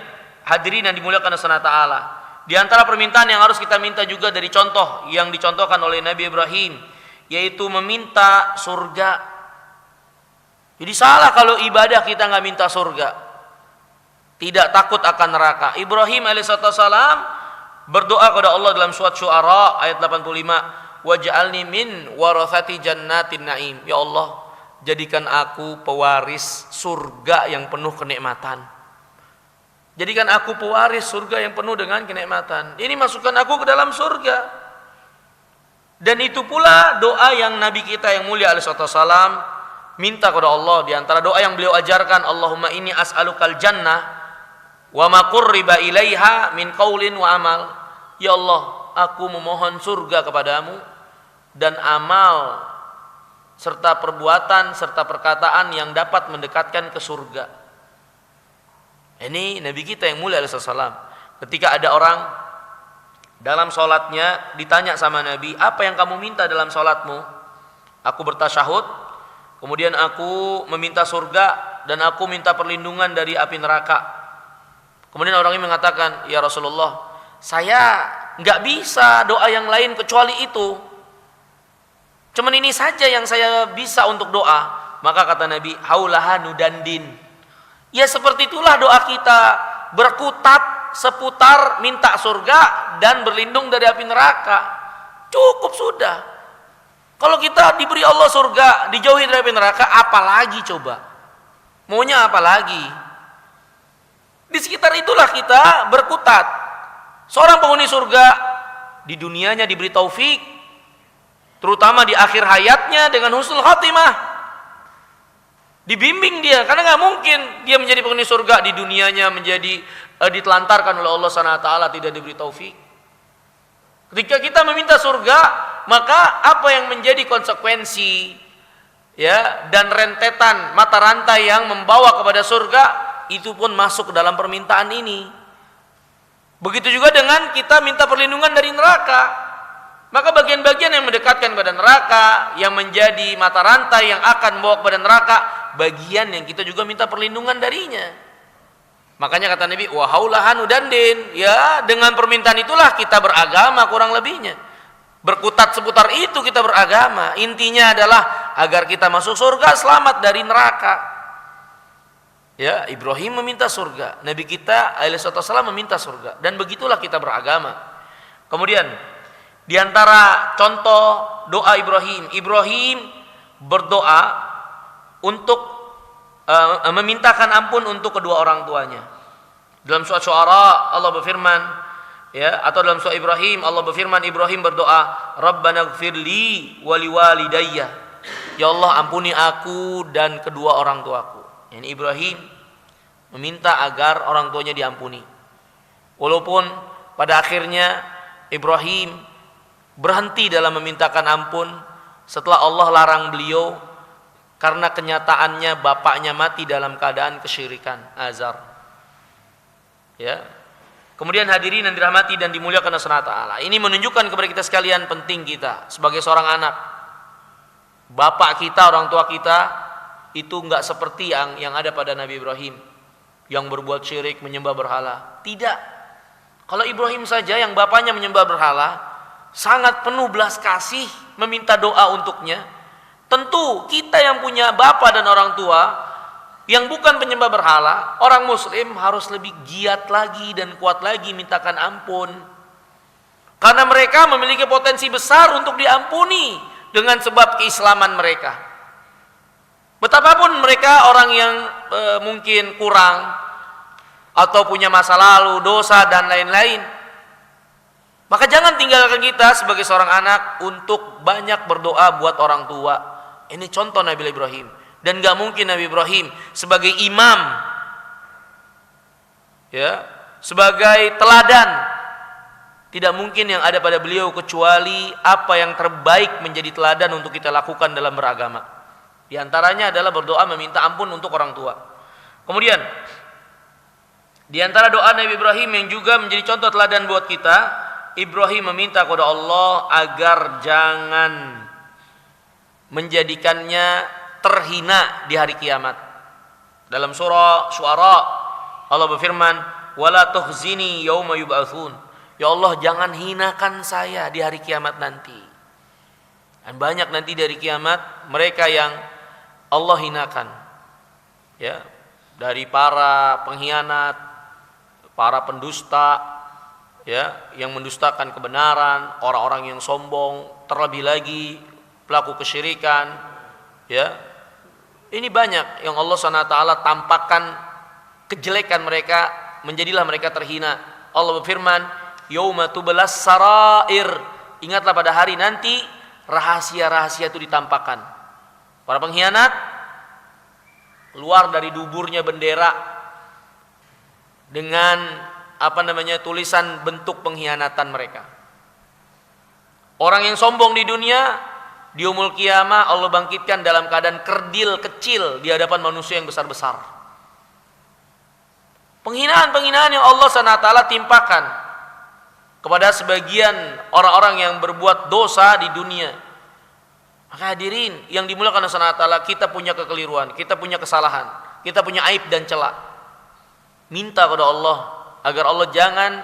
hadirin yang dimuliakan Allah Ta'ala, di antara permintaan yang harus kita minta juga dari contoh yang dicontohkan oleh Nabi Ibrahim, yaitu meminta surga. Jadi salah kalau ibadah kita nggak minta surga, tidak takut akan neraka. Ibrahim alaihissalam berdoa kepada Allah dalam surat Syu'ara ayat 85, waj'alni min warathati jannatin na'im. Ya Allah, jadikan aku pewaris surga yang penuh kenikmatan. Jadikan aku pewaris surga yang penuh dengan kenikmatan. Ini masukkan aku ke dalam surga. Dan itu pula doa yang Nabi kita yang mulia alaihissalam minta kepada Allah. Di antara doa yang beliau ajarkan, Allahumma inni as'alukal jannah wa ma qurriba ilaiha min qaulin wa amal. Ya Allah, aku memohon surga kepadamu dan amal serta perbuatan serta perkataan yang dapat mendekatkan ke surga. Ini Nabi kita yang mulia alaihissalam. Ketika ada orang dalam sholatnya ditanya sama Nabi, apa yang kamu minta dalam sholatmu? Aku bertasyahud, kemudian aku meminta surga dan aku minta perlindungan dari api neraka. Kemudian orang ini mengatakan, ya Rasulullah, saya nggak bisa doa yang lain kecuali itu. Cuman ini saja yang saya bisa untuk doa. Maka kata Nabi, haulaha nudandin. Ya seperti itulah doa kita, berkutat seputar minta surga dan berlindung dari api neraka. Cukup sudah. Kalau kita diberi Allah surga, dijauhi dari api neraka, apalagi coba? Maunya apa lagi? Di sekitar itulah kita berkutat. Seorang penghuni surga di dunianya diberi taufik, terutama di akhir hayatnya dengan husnul khatimah. Dibimbing dia, karena nggak mungkin dia menjadi penghuni surga di dunianya menjadi ditelantarkan oleh Allah SWT, tidak diberi taufik. Ketika kita meminta surga, maka apa yang menjadi konsekuensi, ya, dan rentetan mata rantai yang membawa kepada surga itu pun masuk ke dalam permintaan ini. Begitu juga dengan kita minta perlindungan dari neraka. Maka bagian-bagian yang mendekatkan kepada neraka, yang menjadi mata rantai yang akan membawa kepada neraka, bagian yang kita juga minta perlindungan darinya. Makanya kata Nabi, wa haulahan udandin, ya dengan permintaan itulah kita beragama kurang lebihnya. Berkutat seputar itu kita beragama. Intinya adalah agar kita masuk surga, selamat dari neraka. Ya, Ibrahim meminta surga, Nabi kita alaihissalam meminta surga, dan begitulah kita beragama. Kemudian di antara contoh doa Ibrahim, Ibrahim berdoa untuk memintakan ampun untuk kedua orang tuanya. Dalam surat Syu'ara Allah berfirman, ya, atau dalam surat Ibrahim Allah berfirman, Ibrahim berdoa, Rabbana gfirli wali walidayya. Ya Allah, ampuni aku dan kedua orang tuaku. Ini Ibrahim meminta agar orang tuanya diampuni. Walaupun pada akhirnya Ibrahim berhenti dalam memintakan ampun setelah Allah larang beliau karena kenyataannya bapaknya mati dalam keadaan kesyirikan, Azar. Ya. Kemudian hadirin yang dirahmati dan dimuliakan Allah Subhanahu wa taala. Ini menunjukkan kepada kita sekalian penting kita sebagai seorang anak. Bapak kita, orang tua kita itu enggak seperti yang ada pada Nabi Ibrahim yang berbuat syirik, menyembah berhala. Tidak. Kalau Ibrahim saja yang bapaknya menyembah berhala, sangat penuh belas kasih meminta doa untuknya. Tentu kita yang punya bapak dan orang tua yang bukan penyembah berhala, orang muslim harus lebih giat lagi dan kuat lagi mintakan ampun. Karena mereka memiliki potensi besar untuk diampuni dengan sebab keislaman mereka. Betapapun mereka orang yang mungkin kurang atau punya masa lalu, dosa dan lain-lain, maka jangan tinggalkan kita sebagai seorang anak untuk banyak berdoa buat orang tua. Ini contoh Nabi Ibrahim. Dan gak mungkin Nabi Ibrahim sebagai imam, ya, sebagai teladan, tidak mungkin yang ada pada beliau kecuali apa yang terbaik menjadi teladan untuk kita lakukan dalam beragama. Di antaranya adalah berdoa meminta ampun untuk orang tua. Kemudian di antara doa Nabi Ibrahim yang juga menjadi contoh teladan buat kita, Ibrahim meminta kepada Allah agar jangan menjadikannya terhina di hari kiamat. Dalam surah Syu'ara Allah berfirman, "Wala tukhzini yauma yub'atsun." Ya Allah, jangan hinakan saya di hari kiamat nanti. Dan banyak nanti dari kiamat mereka yang Allah hinakan. Ya, dari para pengkhianat, para pendusta, ya, yang mendustakan kebenaran, orang-orang yang sombong, terlebih lagi pelaku kesyirikan, ya. Ini banyak yang Allah SWT tampakkan kejelekan mereka, menjadilah mereka terhina. Allah berfirman, "Yauma tublas sarair." Ingatlah pada hari nanti rahasia-rahasia itu ditampakkan. Para pengkhianat keluar dari duburnya bendera dengan tulisan bentuk pengkhianatan mereka. Orang yang sombong di dunia, di yaumul qiyamah Allah bangkitkan dalam keadaan kerdil kecil di hadapan manusia yang besar-besar. Penghinaan-penghinaan yang Allah SWT timpakan kepada sebagian orang-orang yang berbuat dosa di dunia. Maka hadirin yang dimuliakan Allah SWT, kita punya kekeliruan, kita punya kesalahan, kita punya aib dan celah. Minta kepada Allah agar Allah jangan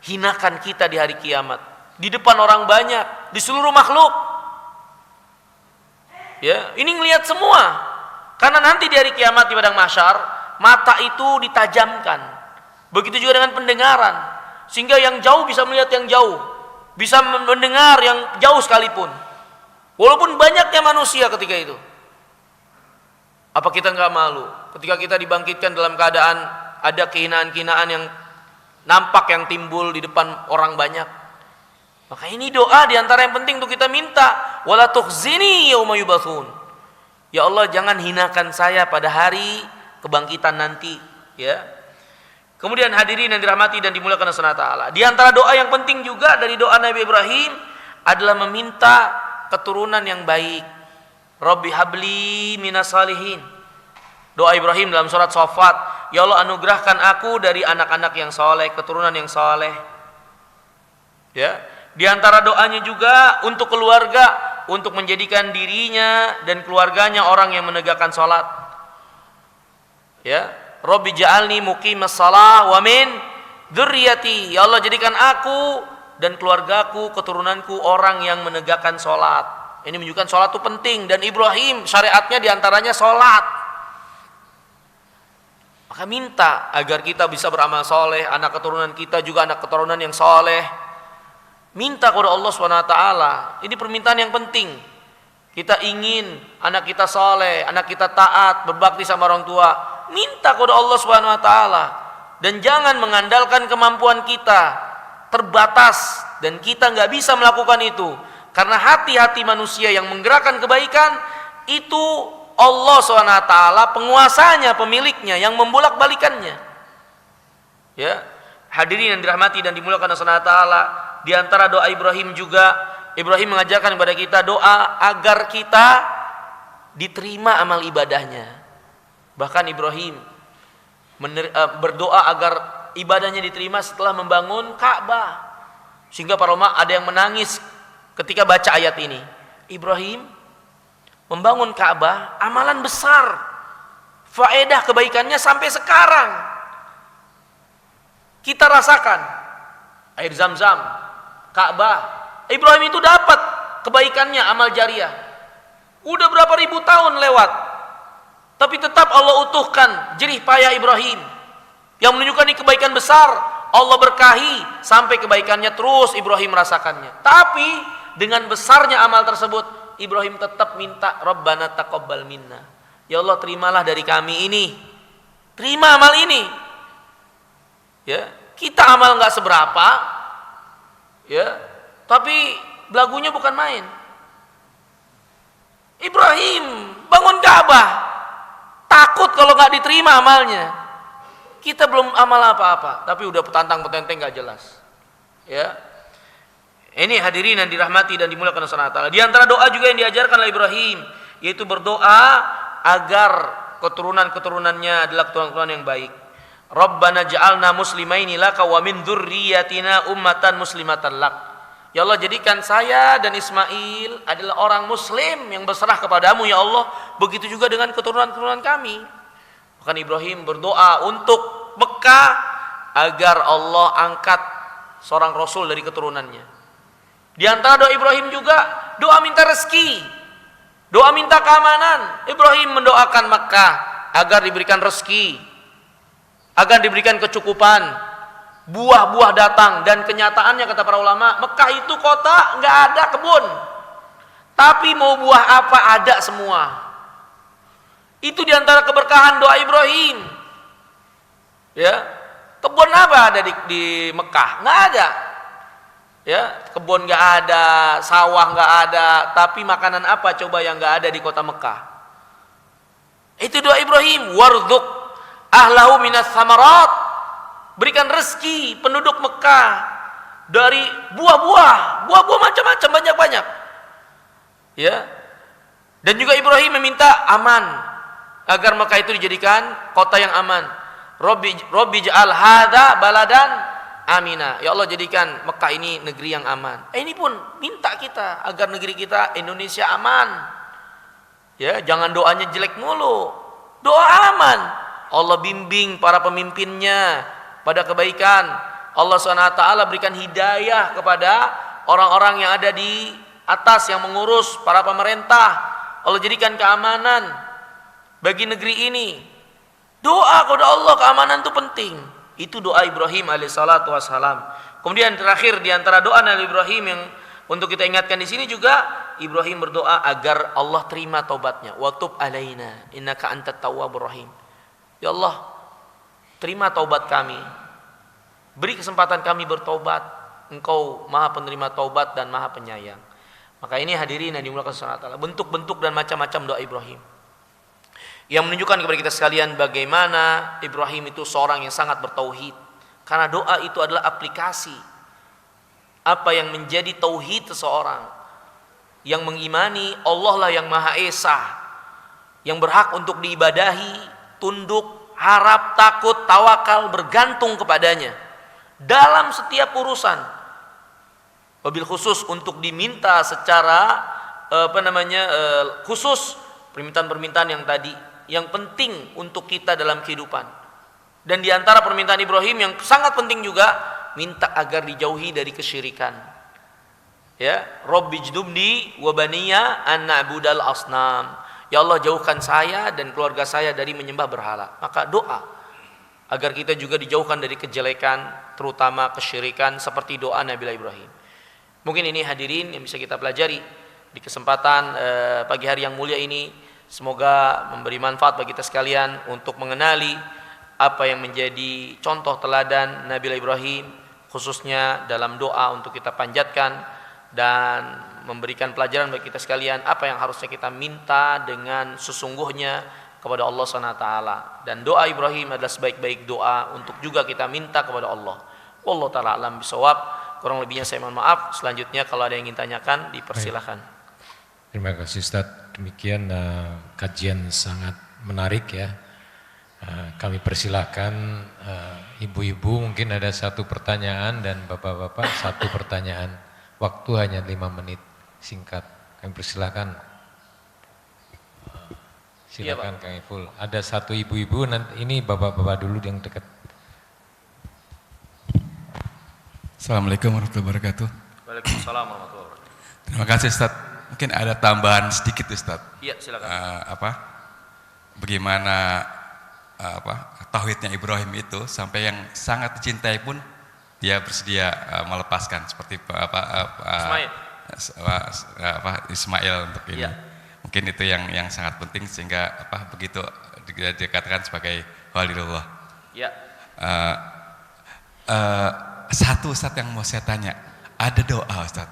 hinakan kita di hari kiamat, di depan orang banyak, di seluruh makhluk. Ya, ini ngelihat semua. Karena nanti di hari kiamat di padang mahsyar, mata itu ditajamkan. Begitu juga dengan pendengaran, sehingga yang jauh bisa melihat yang jauh, bisa mendengar yang jauh sekalipun. Walaupun banyaknya manusia ketika itu. Apa kita nggak malu ketika kita dibangkitkan dalam keadaan ada kehinaan-kehinaan yang nampak yang timbul di depan orang banyak? Maka ini doa diantara yang penting untuk kita minta. Wala tukhzini yauma yub'atsun. Ya Allah, jangan hinakan saya pada hari kebangkitan nanti, ya. Kemudian hadirin yang dirahmati dan dimuliakan Allah Subhanahu wa taala, di antara doa yang penting juga dari doa Nabi Ibrahim adalah meminta keturunan yang baik. Rabbi habli minas salihin. Doa Ibrahim dalam surat Shaffat, ya Allah anugerahkan aku dari anak-anak yang soleh, keturunan yang soleh. Ya. Di antara doanya juga untuk keluarga, untuk menjadikan dirinya dan keluarganya orang yang menegakkan salat. Ya, Rabbi ja'alni muqimas shalah wa min dzurriyyati. Ya Allah, jadikan aku dan keluargaku, keturunanku orang yang menegakkan salat. Ini menunjukkan salat itu penting, dan Ibrahim syariatnya diantaranya salat. Maka minta agar kita bisa beramal soleh, anak keturunan kita juga anak keturunan yang soleh. Minta kepada Allah SWT. Ini permintaan yang penting. Kita ingin anak kita soleh, anak kita taat, berbakti sama orang tua. Minta kepada Allah SWT. Dan jangan mengandalkan kemampuan kita, terbatas, dan kita nggak bisa melakukan itu. Karena hati-hati manusia yang menggerakkan kebaikan itu Allah SWT penguasanya, pemiliknya, yang membolak-balikannya. Ya, hadirin yang dirahmati dan dimuliakan Allah SWT, di antara doa Ibrahim juga Ibrahim mengajarkan kepada kita doa agar kita diterima amal ibadahnya. Bahkan Ibrahim berdoa agar ibadahnya diterima setelah membangun Ka'bah. Sehingga para ulama ada yang menangis ketika baca ayat ini. Ibrahim membangun Ka'bah, amalan besar, faedah kebaikannya sampai sekarang kita rasakan. Air Zam-Zam, Ka'bah, Ibrahim itu dapat kebaikannya, amal jariah. Udah berapa ribu tahun lewat, tapi tetap Allah utuhkan jerih payah Ibrahim yang menunjukkan ini kebaikan besar. Allah berkahi sampai kebaikannya terus Ibrahim merasakannya. Tapi dengan besarnya amal tersebut, Ibrahim tetap minta, Rabbana taqabbal minna. Ya Allah, terimalah dari kami ini. Terima amal ini. Ya, kita amal nggak seberapa, ya, tapi belagunya bukan main. Ibrahim bangun Ka'bah, takut kalau nggak diterima amalnya. Kita belum amal apa-apa, tapi udah petantang-petenteng nggak jelas. Ya, ini hadirin yang dirahmati dan dimuliakan Allah Subhanahu wa taala. Di antara doa juga yang diajarkan oleh Ibrahim, yaitu berdoa agar keturunan-keturunannya adalah keturunan yang baik. Rabbana ja'alna muslimaini laka wa min dzurriyyatina ummatan muslimatan lak. Ya Allah, jadikan saya dan Ismail adalah orang muslim yang berserah kepadamu ya Allah. Begitu juga dengan keturunan-keturunan kami. Bahkan Ibrahim berdoa untuk Mekah agar Allah angkat seorang rasul dari keturunannya. Di antara doa Ibrahim juga doa minta rezeki, doa minta keamanan. Ibrahim mendoakan Mekah agar diberikan rezeki, agar diberikan kecukupan, buah-buah datang. Dan kenyataannya kata para ulama, Mekah itu kota nggak ada kebun, tapi mau buah apa ada semua. Itu diantara keberkahan doa Ibrahim. Ya, kebun apa ada di Mekah? Nggak ada. Ya, kebun nggak ada, sawah nggak ada, tapi makanan apa coba yang nggak ada di kota Mekah? Itu doa Ibrahim. Warzuq ahlahu minas samarat. Berikan rezeki penduduk Mekah dari buah-buah macam-macam, banyak-banyak. Ya. Dan juga Ibrahim meminta aman agar Mekah itu dijadikan kota yang aman. Robbi ja'al hadza baladan amina. Ya Allah, jadikan Mekah ini negeri yang aman. Ini pun minta kita agar negeri kita Indonesia aman. Ya, jangan doanya jelek mulu. Doa aman. Allah bimbing para pemimpinnya pada kebaikan. Allah SWT berikan hidayah kepada orang-orang yang ada di atas yang mengurus para pemerintah. Allah jadikan keamanan bagi negeri ini. Doa kepada Allah, keamanan itu penting. Itu doa Ibrahim alaihissalatu wassalam. Kemudian terakhir di antara doa Nabi Ibrahim yang untuk kita ingatkan di sini juga, Ibrahim berdoa agar Allah terima taubatnya. Wa tub alaina innaka antat tawwabur rahim. Ya Allah, terima taubat kami. Beri kesempatan kami bertaubat. Engkau Maha penerima taubat dan Maha penyayang. Maka ini hadirin yang dimuliakan Allah, bentuk-bentuk dan macam-macam doa Ibrahim yang menunjukkan kepada kita sekalian bagaimana Ibrahim itu seorang yang sangat bertauhid. Karena doa itu adalah aplikasi apa yang menjadi tauhid seseorang, yang mengimani Allah lah yang Maha Esa, yang berhak untuk diibadahi, tunduk, harap, takut, tawakal, bergantung kepadanya dalam setiap urusan. Wabil khusus untuk diminta secara khusus permintaan-permintaan yang tadi, yang penting untuk kita dalam kehidupan. Dan di antara permintaan Ibrahim yang sangat penting juga, minta agar dijauhi dari kesyirikan. Ya, Rabbi jdubni wa baniya an na'budal asnam. Ya Allah, jauhkan saya dan keluarga saya dari menyembah berhala. Maka doa agar kita juga dijauhkan dari kejelekan, terutama kesyirikan, seperti doa Nabi Ibrahim. Mungkin ini hadirin yang bisa kita pelajari di kesempatan pagi hari yang mulia ini. Semoga memberi manfaat bagi kita sekalian untuk mengenali apa yang menjadi contoh teladan Nabi Ibrahim, khususnya dalam doa untuk kita panjatkan, dan memberikan pelajaran bagi kita sekalian apa yang harusnya kita minta dengan sesungguhnya kepada Allah SWT. Dan doa Ibrahim adalah sebaik-baik doa untuk juga kita minta kepada Allah. Wallahu ta'ala alam bisawab. Kurang lebihnya saya mohon maaf. Selanjutnya kalau ada yang ingin tanyakan dipersilahkan. Terima kasih Ustaz. Demikian kajian sangat menarik ya. Kami persilahkan ibu-ibu mungkin ada satu pertanyaan dan bapak-bapak satu pertanyaan. Waktu hanya 5 menit singkat. Kami persilahkan. Silakan Kang Iful. Ada satu ibu-ibu, nanti ini bapak-bapak dulu yang dekat. Assalamualaikum warahmatullahi wabarakatuh. Waalaikumsalam warahmatullahi wabarakatuh. Terima kasih Ustaz. Mungkin ada tambahan sedikit Ustaz. Iya, silakan. Bagaimana tauhidnya Ibrahim itu sampai yang sangat dicintai pun dia bersedia melepaskan seperti Ismail untuk ini. Ya. Mungkin itu yang sangat penting sehingga begitu dikatakan sebagai waliyullah. Ya. Satu Ustaz yang mau saya tanya, ada doa Ustaz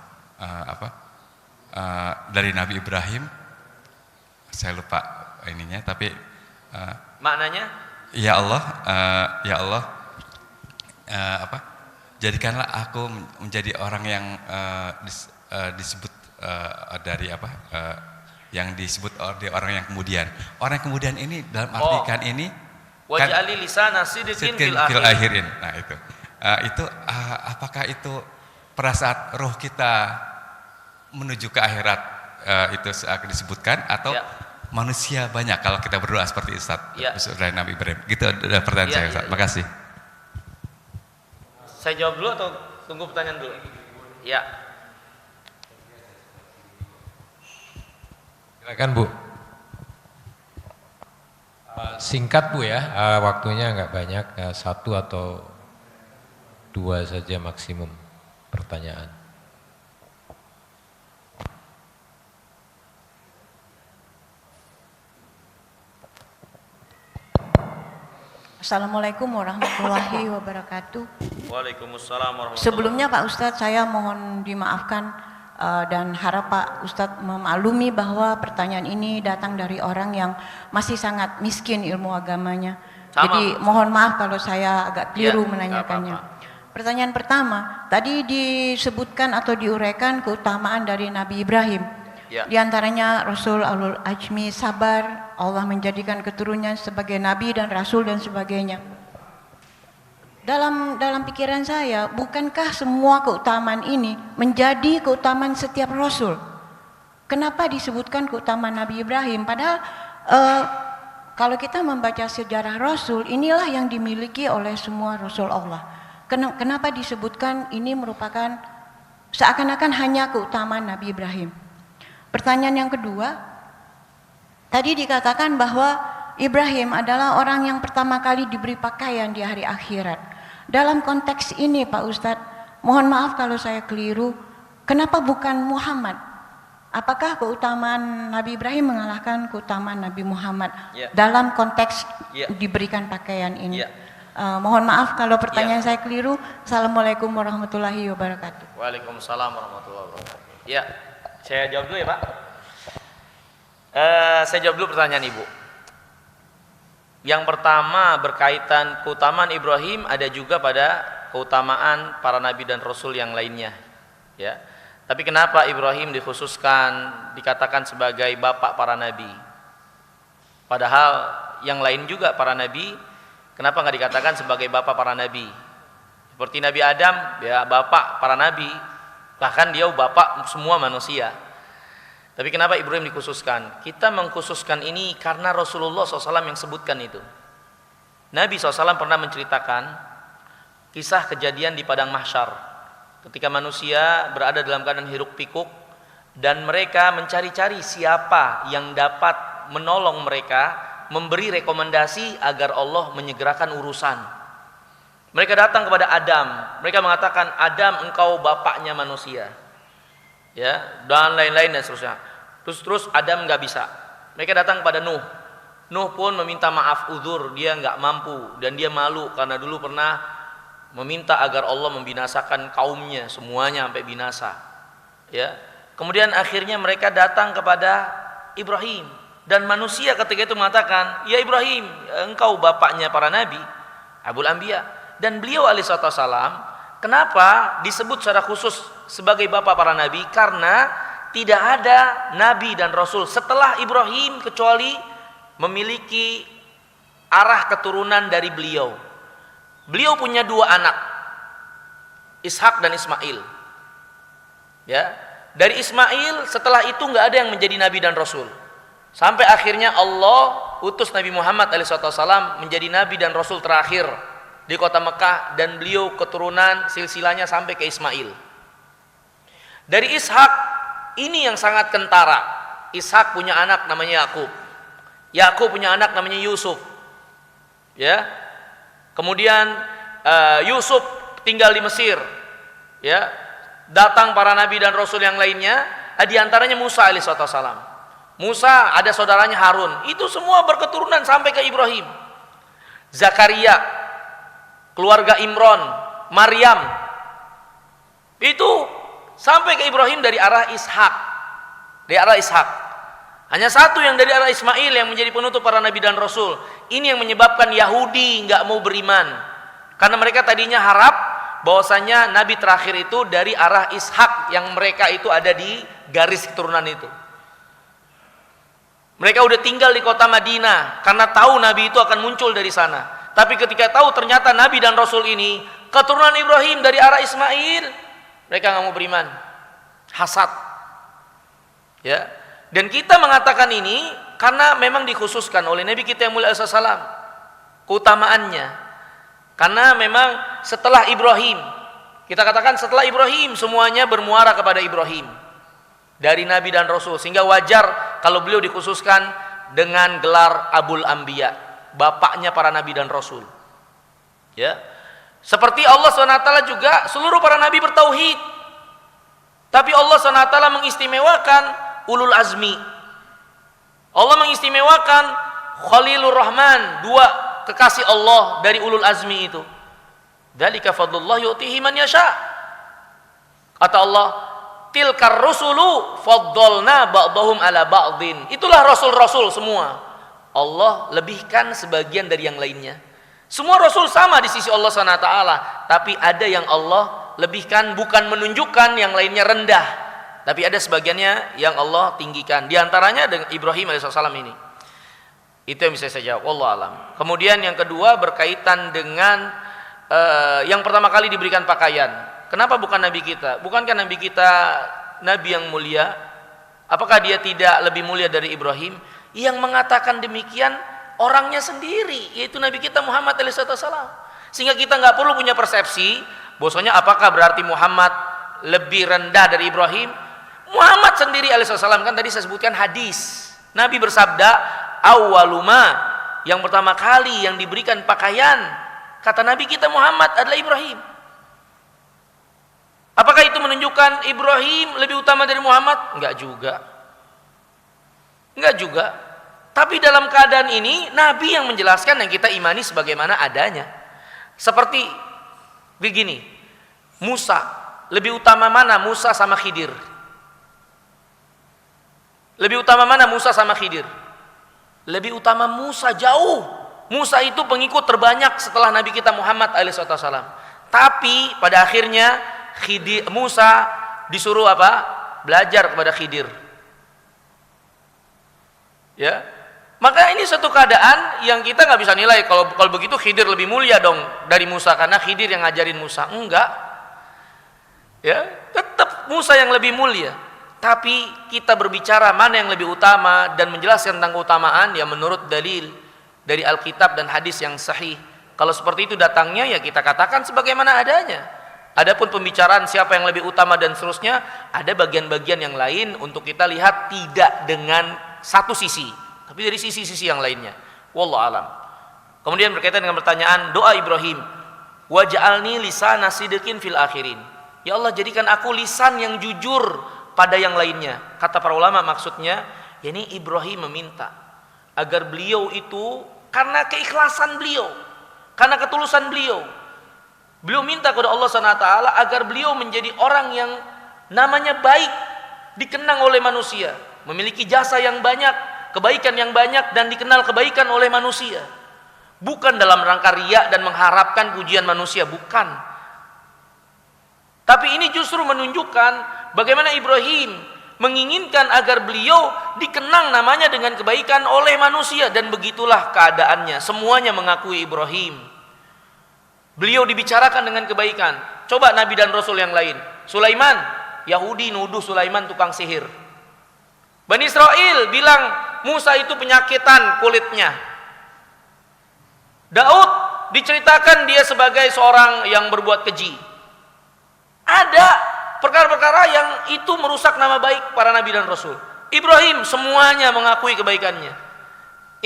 dari Nabi Ibrahim, saya lupa ininya, tapi maknanya? Ya Allah, jadikanlah aku menjadi orang yang disebut dari yang disebut oleh orang yang kemudian. Orang yang kemudian ini dalam artikan ini waj'ali lisana sidqin fil akhirin. Nah itu apakah itu pada saat roh kita menuju ke akhirat itu akan disebutkan atau manusia banyak kalau kita berdoa seperti Ustaz dari Nabi Ibrahim? Gitu ada pertanyaan saya Ustaz. Makasih. Saya jawab dulu atau tunggu pertanyaan dulu? Ya. Silakan Bu. Singkat Bu ya, waktunya nggak banyak, 1 atau 2 saja maksimum pertanyaan. Assalamualaikum warahmatullahi wabarakatuh. Waalaikumsalam warahmatullahi wabarakatuh. Sebelumnya Pak Ustadz, saya mohon dimaafkan dan harap Pak Ustadz memaklumi bahwa pertanyaan ini datang dari orang yang masih sangat miskin ilmu agamanya. Jadi mohon maaf kalau saya agak keliru menanyakannya. Pertanyaan pertama, tadi disebutkan atau diuraikan keutamaan dari Nabi Ibrahim. Di antaranya Rasul Ulul Ajmi sabar, Allah menjadikan keturunannya sebagai nabi dan rasul dan sebagainya. Dalam pikiran saya, bukankah semua keutamaan ini menjadi keutamaan setiap rasul? Kenapa disebutkan keutamaan Nabi Ibrahim? Padahal kalau kita membaca sejarah rasul, inilah yang dimiliki oleh semua rasul Allah. Kenapa disebutkan ini merupakan seakan-akan hanya keutamaan Nabi Ibrahim? Pertanyaan yang kedua, tadi dikatakan bahwa Ibrahim adalah orang yang pertama kali diberi pakaian di hari akhirat. Dalam konteks ini Pak Ustadz, mohon maaf kalau saya keliru, kenapa bukan Muhammad? Apakah keutamaan Nabi Ibrahim mengalahkan keutamaan Nabi Muhammad dalam konteks diberikan pakaian ini? Mohon maaf kalau pertanyaan saya keliru. Assalamualaikum warahmatullahi wabarakatuh. Waalaikumsalam warahmatullahi wabarakatuh. Ya, saya jawab dulu ya Pak. Saya jawab dulu pertanyaan Ibu. Yang pertama berkaitan keutamaan Ibrahim, ada juga pada keutamaan para nabi dan rasul yang lainnya. Ya. Tapi kenapa Ibrahim dikhususkan, dikatakan sebagai bapak para nabi? Padahal yang lain juga para nabi, kenapa nggak dikatakan sebagai bapak para nabi? Seperti Nabi Adam, ya bapak para nabi, bahkan dia bapak semua manusia. Tapi kenapa Ibrahim dikhususkan? Kita mengkhususkan ini karena Rasulullah SAW yang sebutkan itu. Nabi SAW pernah menceritakan kisah kejadian di padang mahsyar, ketika manusia berada dalam keadaan hiruk pikuk dan mereka mencari-cari siapa yang dapat menolong mereka, memberi rekomendasi agar Allah menyegerakan urusan. Mereka datang kepada Adam, mereka mengatakan, Adam engkau bapaknya manusia, ya, dan lain-lain dan seterusnya. Terus Adam nggak bisa. Mereka datang kepada Nuh. Nuh pun meminta maaf, uzur, dia nggak mampu dan dia malu karena dulu pernah meminta agar Allah membinasakan kaumnya semuanya sampai binasa. Ya. Kemudian akhirnya mereka datang kepada Ibrahim dan manusia ketika itu mengatakan, ya Ibrahim, engkau bapaknya para nabi, Abul Anbiya, dan beliau alaihissalam Kenapa disebut secara khusus sebagai bapak para nabi? Karena tidak ada nabi dan rasul setelah Ibrahim kecuali memiliki arah keturunan dari beliau. Beliau punya 2 anak, Ishak dan Ismail. Ya, dari Ismail setelah itu nggak ada yang menjadi nabi dan rasul. Sampai akhirnya Allah utus Nabi Muhammad SAW menjadi nabi dan rasul terakhir di kota Mekah, dan beliau keturunan silsilahnya sampai ke Ismail. Dari Ishak ini yang sangat kentara. Ishak punya anak namanya Yakub. Yakub punya anak namanya Yusuf. Ya. Kemudian Yusuf tinggal di Mesir. Ya. Datang para nabi dan rasul yang lainnya, di antaranya Musa alaihissalam. Musa ada saudaranya Harun. Itu semua berketurunan sampai ke Ibrahim. Zakaria, keluarga Imron, Maryam, itu sampai ke Ibrahim dari arah Ishak. Dari arah Ishak. Hanya satu yang dari arah Ismail yang menjadi penutup para nabi dan rasul. Ini yang menyebabkan Yahudi nggak mau beriman. Karena mereka tadinya harap bahwasanya nabi terakhir itu dari arah Ishak, yang mereka itu ada di garis keturunan itu. Mereka udah tinggal di kota Madinah karena tahu nabi itu akan muncul dari sana. Tapi ketika tahu ternyata nabi dan rasul ini keturunan Ibrahim dari arah Ismail, mereka nggak mau beriman. Hasad. Ya. Dan kita mengatakan ini karena memang dikhususkan oleh Nabi kita yang mulia SAW keutamaannya. Karena memang setelah Ibrahim, kita katakan setelah Ibrahim semuanya bermuara kepada Ibrahim dari nabi dan rasul, sehingga wajar kalau beliau dikhususkan dengan gelar Abul Anbiya, bapaknya para nabi dan rasul. Ya. Seperti Allah SWT juga seluruh para nabi bertauhid. Tapi Allah SWT mengistimewakan ulul azmi. Allah mengistimewakan Khalilur Rahman, 2 kekasih Allah dari ulul azmi itu. Dzalika fadlullah yu'tihi man yasha. Kata Allah, tilkar rusulu faddalna ba'dahum ala ba'din. Itulah rasul-rasul semua. Allah lebihkan sebagian dari yang lainnya. Semua rasul sama di sisi Allah SWT, tapi ada yang Allah lebihkan, bukan menunjukkan yang lainnya rendah, tapi ada sebagiannya yang Allah tinggikan. Di antaranya dengan Ibrahim alaihissalam ini. Itu yang bisa saya jawab. Wallahu alam. Kemudian yang kedua berkaitan dengan yang pertama kali diberikan pakaian. Kenapa bukan nabi kita? Bukankah nabi kita nabi yang mulia? Apakah dia tidak lebih mulia dari Ibrahim? Yang mengatakan demikian orangnya sendiri, yaitu Nabi kita Muhammad SAW. Sehingga kita nggak perlu punya persepsi bahwasanya apakah berarti Muhammad lebih rendah dari Ibrahim. Muhammad sendiri alaihissalam, kan tadi saya sebutkan hadis, Nabi bersabda, awwaluma, yang pertama kali yang diberikan pakaian, kata Nabi kita Muhammad adalah Ibrahim. Apakah itu menunjukkan Ibrahim lebih utama dari Muhammad? Enggak juga. Enggak juga. Tapi dalam keadaan ini Nabi yang menjelaskan yang kita imani sebagaimana adanya. Seperti begini, Musa, lebih utama mana Musa sama Khidir? Lebih utama mana Musa sama Khidir? Lebih utama Musa jauh. Musa itu pengikut terbanyak setelah Nabi kita Muhammad alaihissalam. Tapi pada akhirnya Musa disuruh apa? Belajar kepada Khidir. Ya. Maka ini satu keadaan yang kita nggak bisa nilai. Kalau begitu Khidir lebih mulia dong dari Musa karena Khidir yang ngajarin Musa. Enggak. Ya, tetap Musa yang lebih mulia. Tapi kita berbicara mana yang lebih utama dan menjelaskan tentang keutamaan ya menurut dalil dari Alkitab dan hadis yang sahih. Kalau seperti itu datangnya ya kita katakan sebagaimana adanya. Adapun pembicaraan siapa yang lebih utama dan seterusnya, ada bagian-bagian yang lain untuk kita lihat tidak dengan satu sisi, tapi dari sisi-sisi yang lainnya. Wallahu alam. Kemudian berkaitan dengan pertanyaan doa Ibrahim, waj'alni lisana sidqin fil akhirin. Ya Allah, jadikan aku lisan yang jujur pada yang lainnya. Kata para ulama maksudnya, yakni Ibrahim meminta agar beliau itu karena keikhlasan beliau, karena ketulusan beliau minta kepada Allah SWT agar beliau menjadi orang yang namanya baik, dikenang oleh manusia, memiliki jasa yang banyak, kebaikan yang banyak, dan dikenal kebaikan oleh manusia. Bukan dalam rangka riya dan mengharapkan pujian manusia, bukan. Tapi ini justru menunjukkan bagaimana Ibrahim menginginkan agar beliau dikenang namanya dengan kebaikan oleh manusia, dan begitulah keadaannya. Semuanya mengakui Ibrahim. Beliau dibicarakan dengan kebaikan. Coba Nabi dan Rasul yang lain. Sulaiman, Yahudi nuduh Sulaiman tukang sihir. Bani Israel bilang Musa itu penyakitan kulitnya. Daud diceritakan dia sebagai seorang yang berbuat keji. Ada perkara-perkara yang itu merusak nama baik para nabi dan rasul. Ibrahim semuanya mengakui kebaikannya.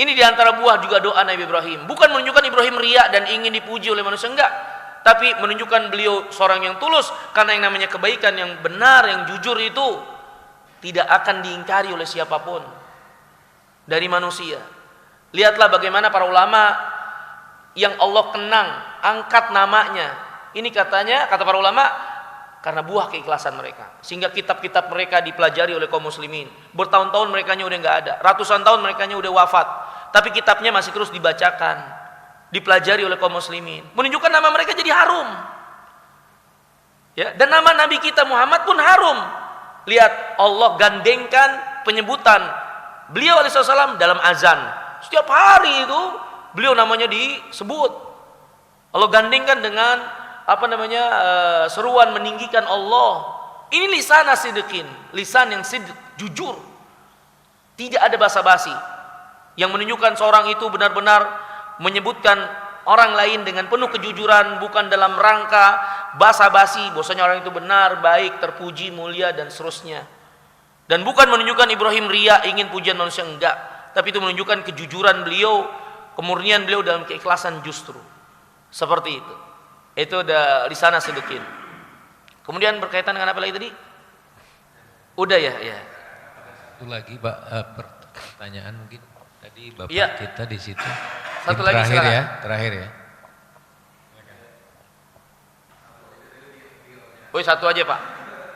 Ini diantara buah juga doa Nabi Ibrahim. Bukan menunjukkan Ibrahim riak dan ingin dipuji oleh manusia, enggak. Tapi menunjukkan beliau seorang yang tulus, karena yang namanya kebaikan yang benar, yang jujur itu tidak akan diingkari oleh siapapun dari manusia. Lihatlah bagaimana para ulama yang Allah kenang, angkat namanya. Ini katanya, kata para ulama, karena buah keikhlasan mereka, sehingga kitab-kitab mereka dipelajari oleh kaum muslimin. Bertahun-tahun mereka udah nggak ada, ratusan tahun mereka udah wafat, tapi kitabnya masih terus dibacakan, dipelajari oleh kaum muslimin, menunjukkan nama mereka jadi harum. Ya, dan nama Nabi kita Muhammad pun harum. Lihat, Allah gandengkan penyebutan beliau alaihissalam dalam azan. Setiap hari itu beliau namanya disebut. Allah gandengkan dengan seruan meninggikan Allah. Ini lisan sidqin, lisan yang sidq, jujur, tidak ada basa-basi, yang menunjukkan seorang itu benar-benar menyebutkan orang lain dengan penuh kejujuran, bukan dalam rangka basa-basi bahwasanya orang itu benar, baik, terpuji, mulia, dan seterusnya. Dan bukan menunjukkan Ibrahim ria ingin pujian manusia, enggak, tapi itu menunjukkan kejujuran beliau, kemurnian beliau dalam keikhlasan justru. Seperti itu. Itu udah lisana sedukin. Kemudian berkaitan dengan apa lagi tadi? Udah ya, ya. Satu lagi, Pak, pertanyaan mungkin tadi Bapak ya. Kita di situ. Satu lagi terakhir silakan. ya, terakhir ya. Woi, satu aja Pak.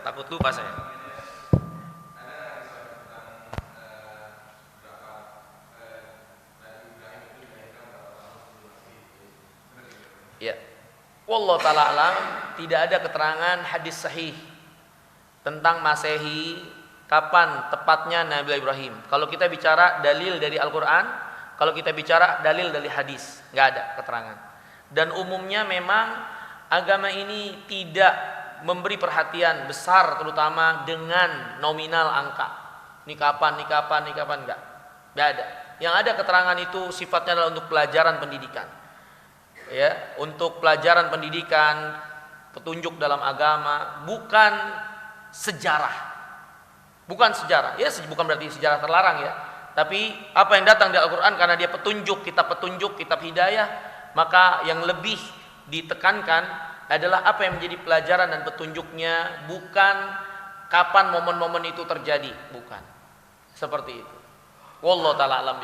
Takut lupa saya. Ya. Wallahu ta'ala alam, tidak ada keterangan hadis sahih tentang Masehi kapan tepatnya Nabi Ibrahim. Kalau kita bicara dalil dari Al-Quran, kalau kita bicara dalil dari hadis, nggak ada keterangan. Dan umumnya memang agama ini tidak memberi perhatian besar terutama dengan nominal angka. Ini kapan, nggak ada. Yang ada keterangan itu sifatnya adalah untuk pelajaran pendidikan. Ya, untuk pelajaran pendidikan, petunjuk dalam agama, bukan sejarah. Bukan sejarah, ya bukan berarti sejarah terlarang ya. Tapi apa yang datang di Al-Quran karena dia petunjuk, kitab hidayah, maka yang lebih ditekankan adalah apa yang menjadi pelajaran dan petunjuknya, bukan kapan momen-momen itu terjadi, bukan. Seperti itu. Wallahu ta'ala alam.